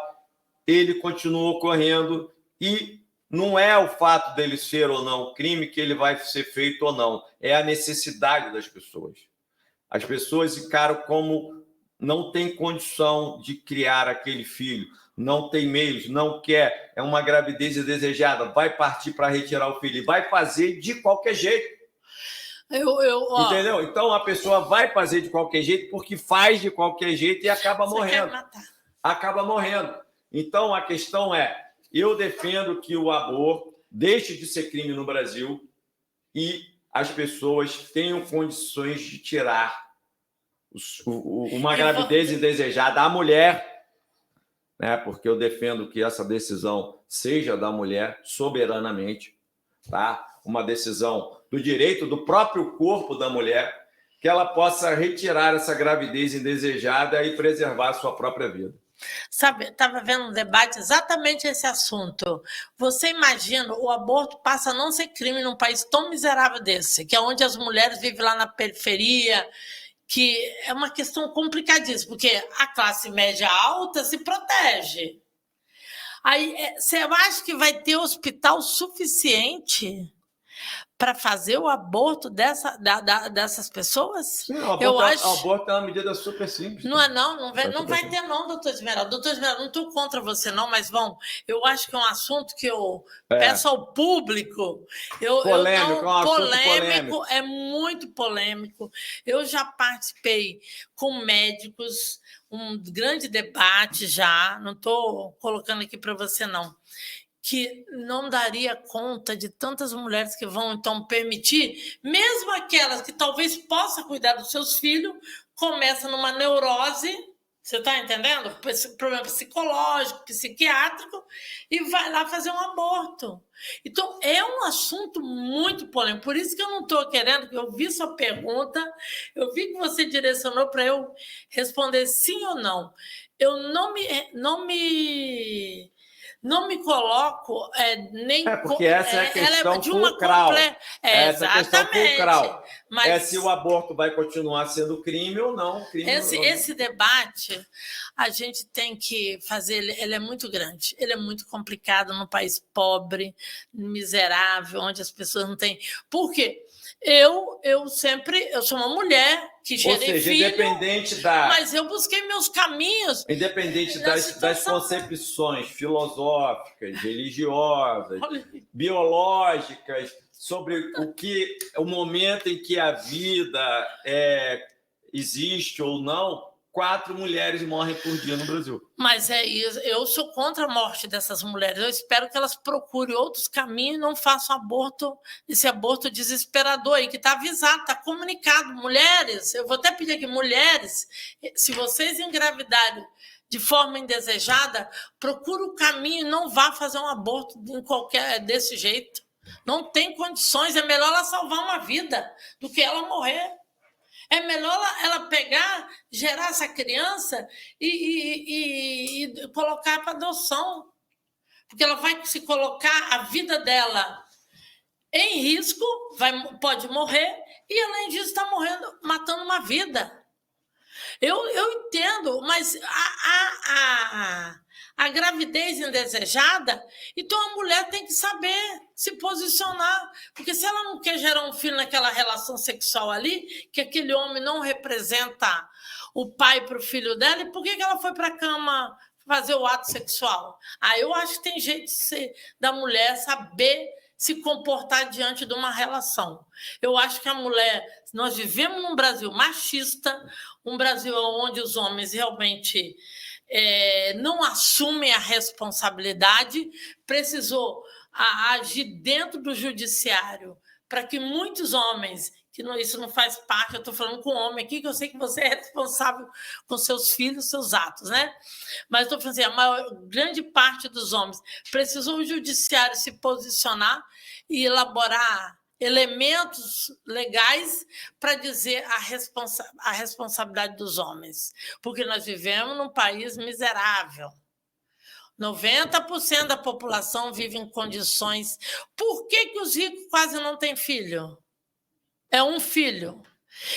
ele continua ocorrendo, e não é o fato dele ser ou não crime que ele vai ser feito ou não, é a necessidade das pessoas. As pessoas encaram como não tem condição de criar aquele filho, não tem meios, não quer, é uma gravidez indesejada, vai partir para retirar o filho, vai fazer de qualquer jeito. Entendeu? Então a pessoa vai fazer de qualquer jeito porque faz de qualquer jeito e acaba morrendo. Acaba morrendo. Então a questão é, eu defendo que o aborto deixe de ser crime no Brasil e as pessoas tenham condições de tirar uma gravidez indesejada. A mulher, né, porque eu defendo que essa decisão seja da mulher soberanamente, tá? Uma decisão do direito do próprio corpo da mulher, que ela possa retirar essa gravidez indesejada e preservar a sua própria vida. Sabe, estava vendo um debate exatamente esse assunto. Você imagina, o aborto passa a não ser crime num país tão miserável desse, que é onde as mulheres vivem lá na periferia, que é uma questão complicadíssima, porque a classe média alta se protege. Aí, você acha que vai ter hospital suficiente para fazer o aborto dessas pessoas? Sim, o aborto é uma medida super simples. Não vai ter não, doutor Esmeralda. Doutor Esmeralda, não estou contra você não, mas eu acho que é um assunto que eu peço ao público. Polêmico, é muito polêmico. Eu já participei com médicos, um grande debate já, não estou colocando aqui para você não, que não daria conta de tantas mulheres que vão, então, permitir, mesmo aquelas que talvez possam cuidar dos seus filhos, começam numa neurose, você está entendendo? Problema psicológico, psiquiátrico, e vai lá fazer um aborto. Então, é um assunto muito polêmico. Por isso que eu não estou querendo, que eu vi sua pergunta, eu vi que você direcionou para eu responder sim ou não. Eu não me coloco nem... porque essa é a questão fulcral. Essa é a questão fulcral. Mas se o aborto vai continuar sendo crime ou não. Esse debate a gente tem que fazer, ele é muito grande, ele é muito complicado num país pobre, miserável, onde as pessoas não têm... Por quê? Eu sou uma mulher que gerei filho, independente mas eu busquei meus caminhos. Independente das concepções filosóficas, religiosas, biológicas, sobre o momento em que a vida existe ou não, 4 mulheres morrem por dia no Brasil. Mas é isso. Eu sou contra a morte dessas mulheres. Eu espero que elas procurem outros caminhos e não façam aborto, esse aborto desesperador aí, que está avisado, está comunicado. Mulheres, eu vou até pedir aqui, mulheres, se vocês engravidarem de forma indesejada, procure o caminho e não vá fazer um aborto desse jeito. Não tem condições, é melhor ela salvar uma vida do que ela morrer. É melhor ela pegar, gerar essa criança e colocar para adoção. Porque ela vai se colocar a vida dela em risco, pode morrer, e além disso está matando uma vida. Eu entendo, mas a gravidez indesejada, então a mulher tem que saber se posicionar, porque se ela não quer gerar um filho naquela relação sexual ali, que aquele homem não representa o pai para o filho dela, e por que ela foi para a cama fazer o ato sexual? Eu acho que tem jeito da mulher saber se comportar diante de uma relação. Eu acho que a mulher... Nós vivemos num Brasil machista, um Brasil onde os homens realmente não assumem a responsabilidade, precisou agir dentro do judiciário para que muitos homens, isso não faz parte, eu estou falando com homem aqui, que eu sei que você é responsável com seus filhos, seus atos, né? Mas estou falando assim, grande parte dos homens precisou o judiciário se posicionar e elaborar elementos legais para dizer a responsabilidade dos homens, porque nós vivemos num país miserável. 90% da população vive em condições... Por que os ricos quase não têm filho? É um filho.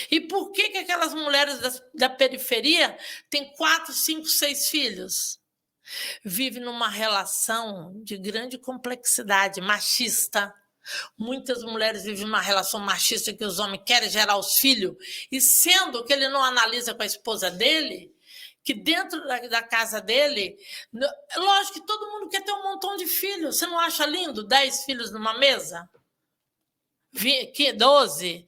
E por que aquelas mulheres da periferia têm 4, 5, 6 filhos? Vive numa relação de grande complexidade, machista. Muitas mulheres vivem numa relação machista que os homens querem gerar os filhos, e sendo que ele não analisa com a esposa dele, que dentro da casa dele... Lógico que todo mundo quer ter um montão de filhos. Você não acha lindo 10 filhos numa mesa? 12?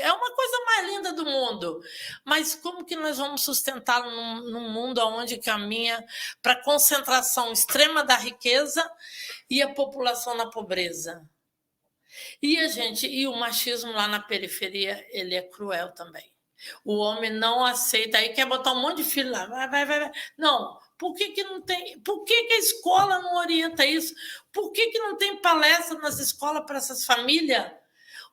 É uma coisa mais linda do mundo. Mas como que nós vamos sustentá-lo num mundo onde caminha para a concentração extrema da riqueza e a população na pobreza? E o machismo lá na periferia, ele é cruel também. O homem não aceita, aí quer botar um monte de filho lá, vai. Não, por que não tem? Por que a escola não orienta isso? Por que não tem palestra nas escolas para essas famílias?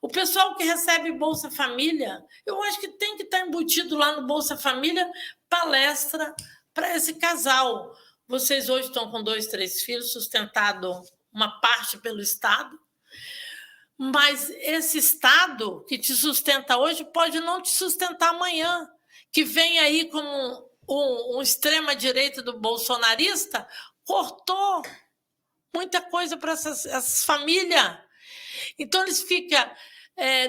O pessoal que recebe Bolsa Família, eu acho que tem que estar embutido lá no Bolsa Família palestra para esse casal. Vocês hoje estão com 2, 3 filhos, sustentado uma parte pelo Estado, mas esse Estado que te sustenta hoje pode não te sustentar amanhã, que vem aí como um extrema-direita do bolsonarista, cortou muita coisa para essas famílias. Então, eles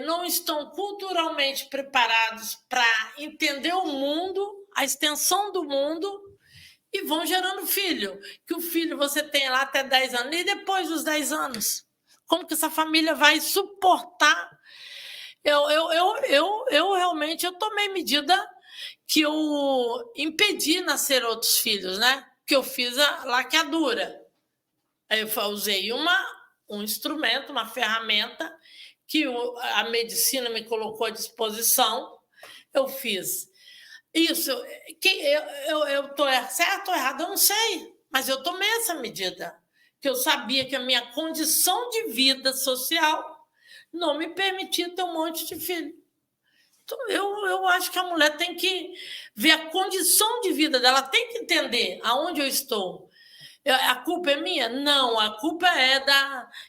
não estão culturalmente preparados para entender o mundo, a extensão do mundo, e vão gerando filho. Que o filho você tem lá até 10 anos, e depois dos 10 anos? Como que essa família vai suportar? Eu realmente tomei medida que eu impedi nascer outros filhos, né? Que eu fiz a laqueadura. Aí eu usei um instrumento, uma ferramenta que a medicina me colocou à disposição. Eu fiz isso. Eu estou certo ou errado? Eu não sei, mas eu tomei essa medida, que eu sabia que a minha condição de vida social não me permitia ter um monte de filho. Então, eu acho que a mulher tem que ver a condição de vida dela, tem que entender aonde eu estou. A culpa é minha? Não, a culpa é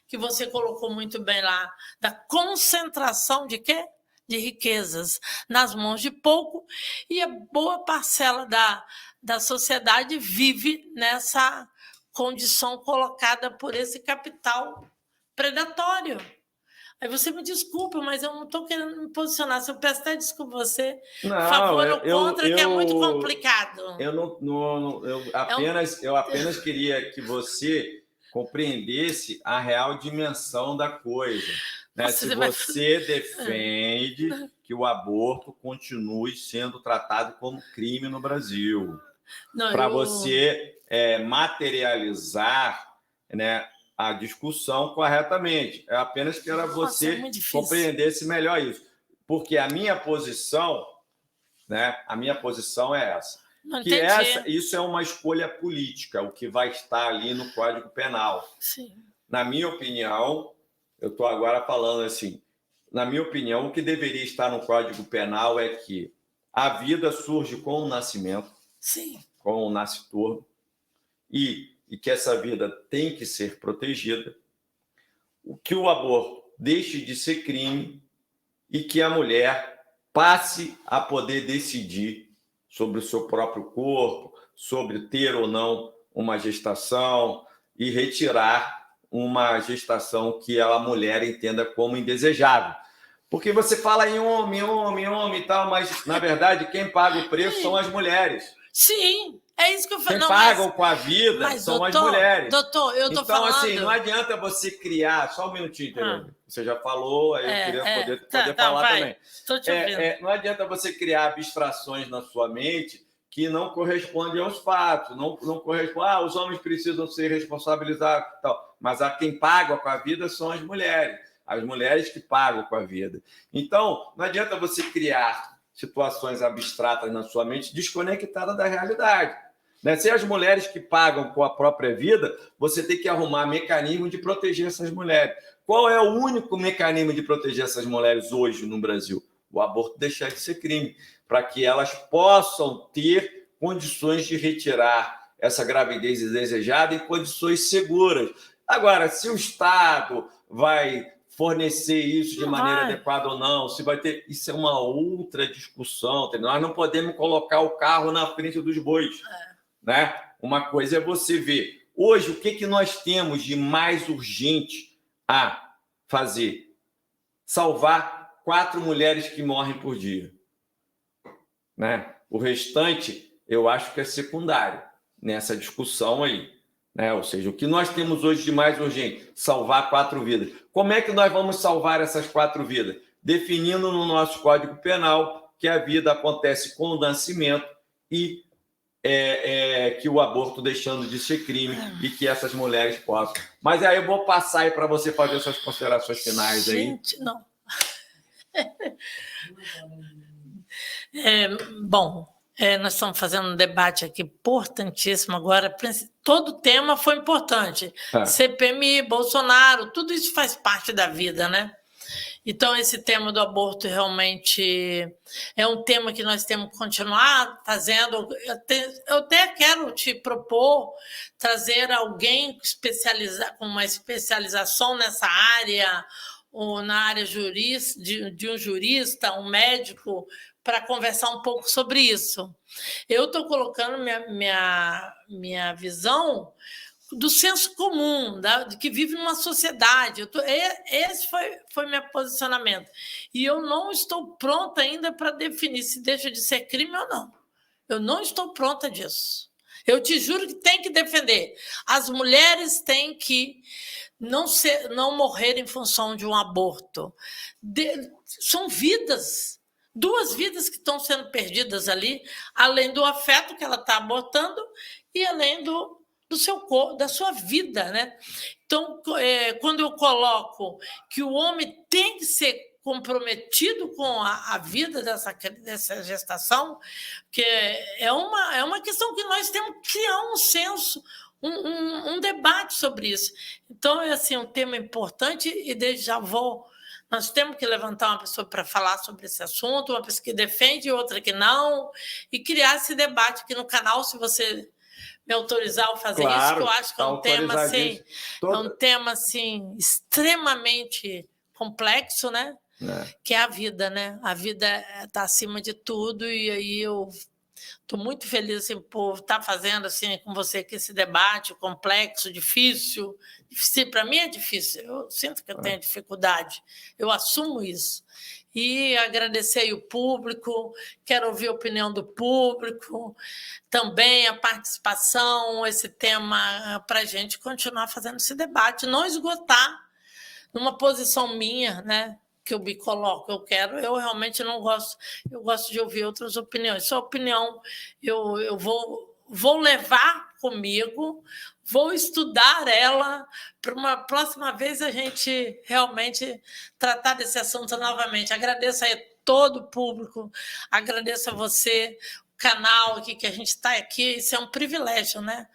que você colocou muito bem lá, da concentração de quê? de riquezas nas mãos de pouco, e a boa parcela da sociedade vive nessa condição colocada por esse capital predatório. Aí você me desculpa, mas eu não estou querendo me posicionar. Se eu peço até desculpa a você, favor ou contra, que é muito complicado. Eu apenas queria que você compreendesse a real dimensão da coisa. Né? Se você defende que o aborto continue sendo tratado como crime no Brasil, para você materializar, né, a discussão corretamente. Eu apenas quero que você compreendesse melhor isso. Porque a minha posição, né, é essa. Isso é uma escolha política, o que vai estar ali no Código Penal. Sim. Na minha opinião, eu estou agora falando assim, na minha opinião, o que deveria estar no Código Penal é que a vida surge com o nascimento, sim, com o nasciturno, e que essa vida tem que ser protegida, que o aborto deixe de ser crime e que a mulher passe a poder decidir sobre o seu próprio corpo, sobre ter ou não uma gestação e retirar uma gestação que a mulher entenda como indesejável. Porque você fala em homem e tal, mas, na verdade, quem paga o preço são as mulheres. Sim, é isso que eu falo. Quem pagam com a vida são as mulheres. Doutor, eu estou falando... Então, assim, não adianta você criar... Só um minutinho, Tereza. Você já falou, aí eu queria poder falar também. Estou te ouvindo. Não adianta você criar abstrações na sua mente que não correspondem aos fatos. Não correspondem... os homens precisam ser responsabilizados e tal. Mas quem paga com a vida são as mulheres. As mulheres que pagam com a vida. Então, não adianta você criar situações abstratas na sua mente desconectadas da realidade. Né? Se as mulheres que pagam com a própria vida, você tem que arrumar mecanismo de proteger essas mulheres. Qual é o único mecanismo de proteger essas mulheres hoje no Brasil? O aborto deixar de ser crime, para que elas possam ter condições de retirar essa gravidez indesejada em condições seguras. Agora, se o Estado vai fornecer isso de maneira adequada ou não, se vai ter... Isso é uma outra discussão. Entendeu? Nós não podemos colocar o carro na frente dos bois. Né? Uma coisa é você ver. Hoje, o que nós temos de mais urgente a fazer? Salvar 4 mulheres que morrem por dia. Né? O restante, eu acho que é secundário nessa discussão aí. Né? Ou seja, o que nós temos hoje de mais urgente? Salvar 4 vidas. Como é que nós vamos salvar essas 4 vidas? Definindo no nosso Código Penal que a vida acontece com o nascimento e que o aborto deixando de ser crime e que essas mulheres possam. Mas aí eu vou passar aí para você fazer suas considerações finais aí. Gente, não. Bom, nós estamos fazendo um debate aqui importantíssimo agora. Todo tema foi importante. CPMI, Bolsonaro, tudo isso faz parte da vida, né? Então, esse tema do aborto realmente é um tema que nós temos que continuar fazendo. Eu até quero te propor trazer alguém com uma especialização nessa área, ou na área de um jurista, um médico, para conversar um pouco sobre isso. Eu estou colocando minha visão do senso comum, de que vive numa sociedade. Esse foi meu posicionamento. E eu não estou pronta ainda para definir se deixa de ser crime ou não. Eu não estou pronta disso. Eu te juro que tem que defender. As mulheres têm que não morrer em função de um aborto. São vidas. 2 vidas que estão sendo perdidas ali, além do afeto que ela está abortando e além da sua vida, né? Então, quando eu coloco que o homem tem que ser comprometido com a vida dessa gestação, que é uma questão que nós temos que criar um senso, um debate sobre isso. Então, é assim, um tema importante e desde já nós temos que levantar uma pessoa para falar sobre esse assunto, uma pessoa que defende e outra que não, e criar esse debate aqui no canal, se você me autorizar a fazer isso, que eu acho que é um tema assim, extremamente complexo, né? que é a vida, né? A vida está acima de tudo, e aí eu estou muito feliz assim, por estar fazendo assim, com você aqui esse debate complexo, difícil. Para mim é difícil, eu sinto que eu tenho dificuldade, eu assumo isso. E agradecer aí o público, quero ouvir a opinião do público, também a participação, esse tema, para a gente continuar fazendo esse debate, não esgotar numa posição minha, né? Que eu me coloco, eu realmente não gosto, eu gosto de ouvir outras opiniões. Sua opinião eu vou levar comigo, vou estudar ela para uma próxima vez a gente realmente tratar desse assunto novamente. Agradeço aí a todo o público, agradeço a você, o canal aqui que a gente está aqui, isso é um privilégio, né?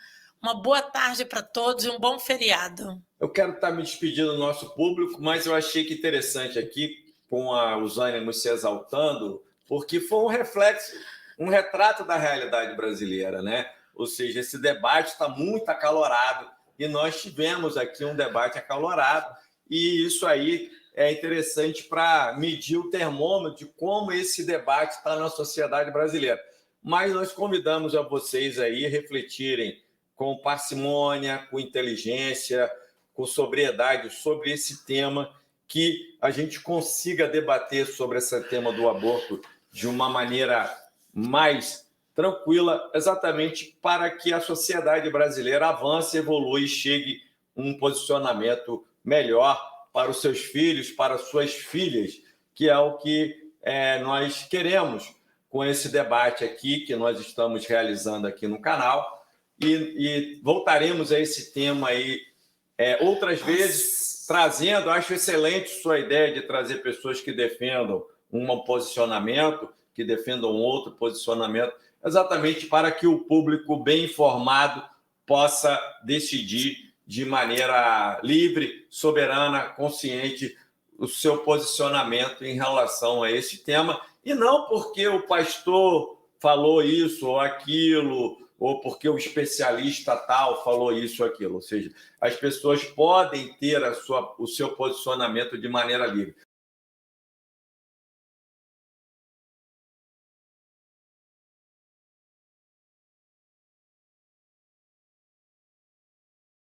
Uma boa tarde para todos e um bom feriado. Eu quero estar me despedindo do nosso público, mas eu achei que interessante aqui, com os ânimos se exaltando, porque foi um reflexo, um retrato da realidade brasileira, né? Ou seja, esse debate está muito acalorado e nós tivemos aqui um debate acalorado e isso aí é interessante para medir o termômetro de como esse debate está na sociedade brasileira. Mas nós convidamos a vocês aí a refletirem com parcimônia, com inteligência, com sobriedade sobre esse tema, que a gente consiga debater sobre esse tema do aborto de uma maneira mais tranquila, exatamente para que a sociedade brasileira avance, evolua e chegue a um posicionamento melhor para os seus filhos, para as suas filhas, que é o que nós queremos com esse debate aqui que nós estamos realizando aqui no canal. E voltaremos a esse tema aí outras vezes, trazendo, acho excelente sua ideia de trazer pessoas que defendam um posicionamento, que defendam outro posicionamento, exatamente para que o público bem informado possa decidir de maneira livre, soberana, consciente, o seu posicionamento em relação a esse tema, e não porque o pastor falou isso ou aquilo, ou porque o especialista tal falou isso ou aquilo. Ou seja, as pessoas podem ter o seu posicionamento de maneira livre.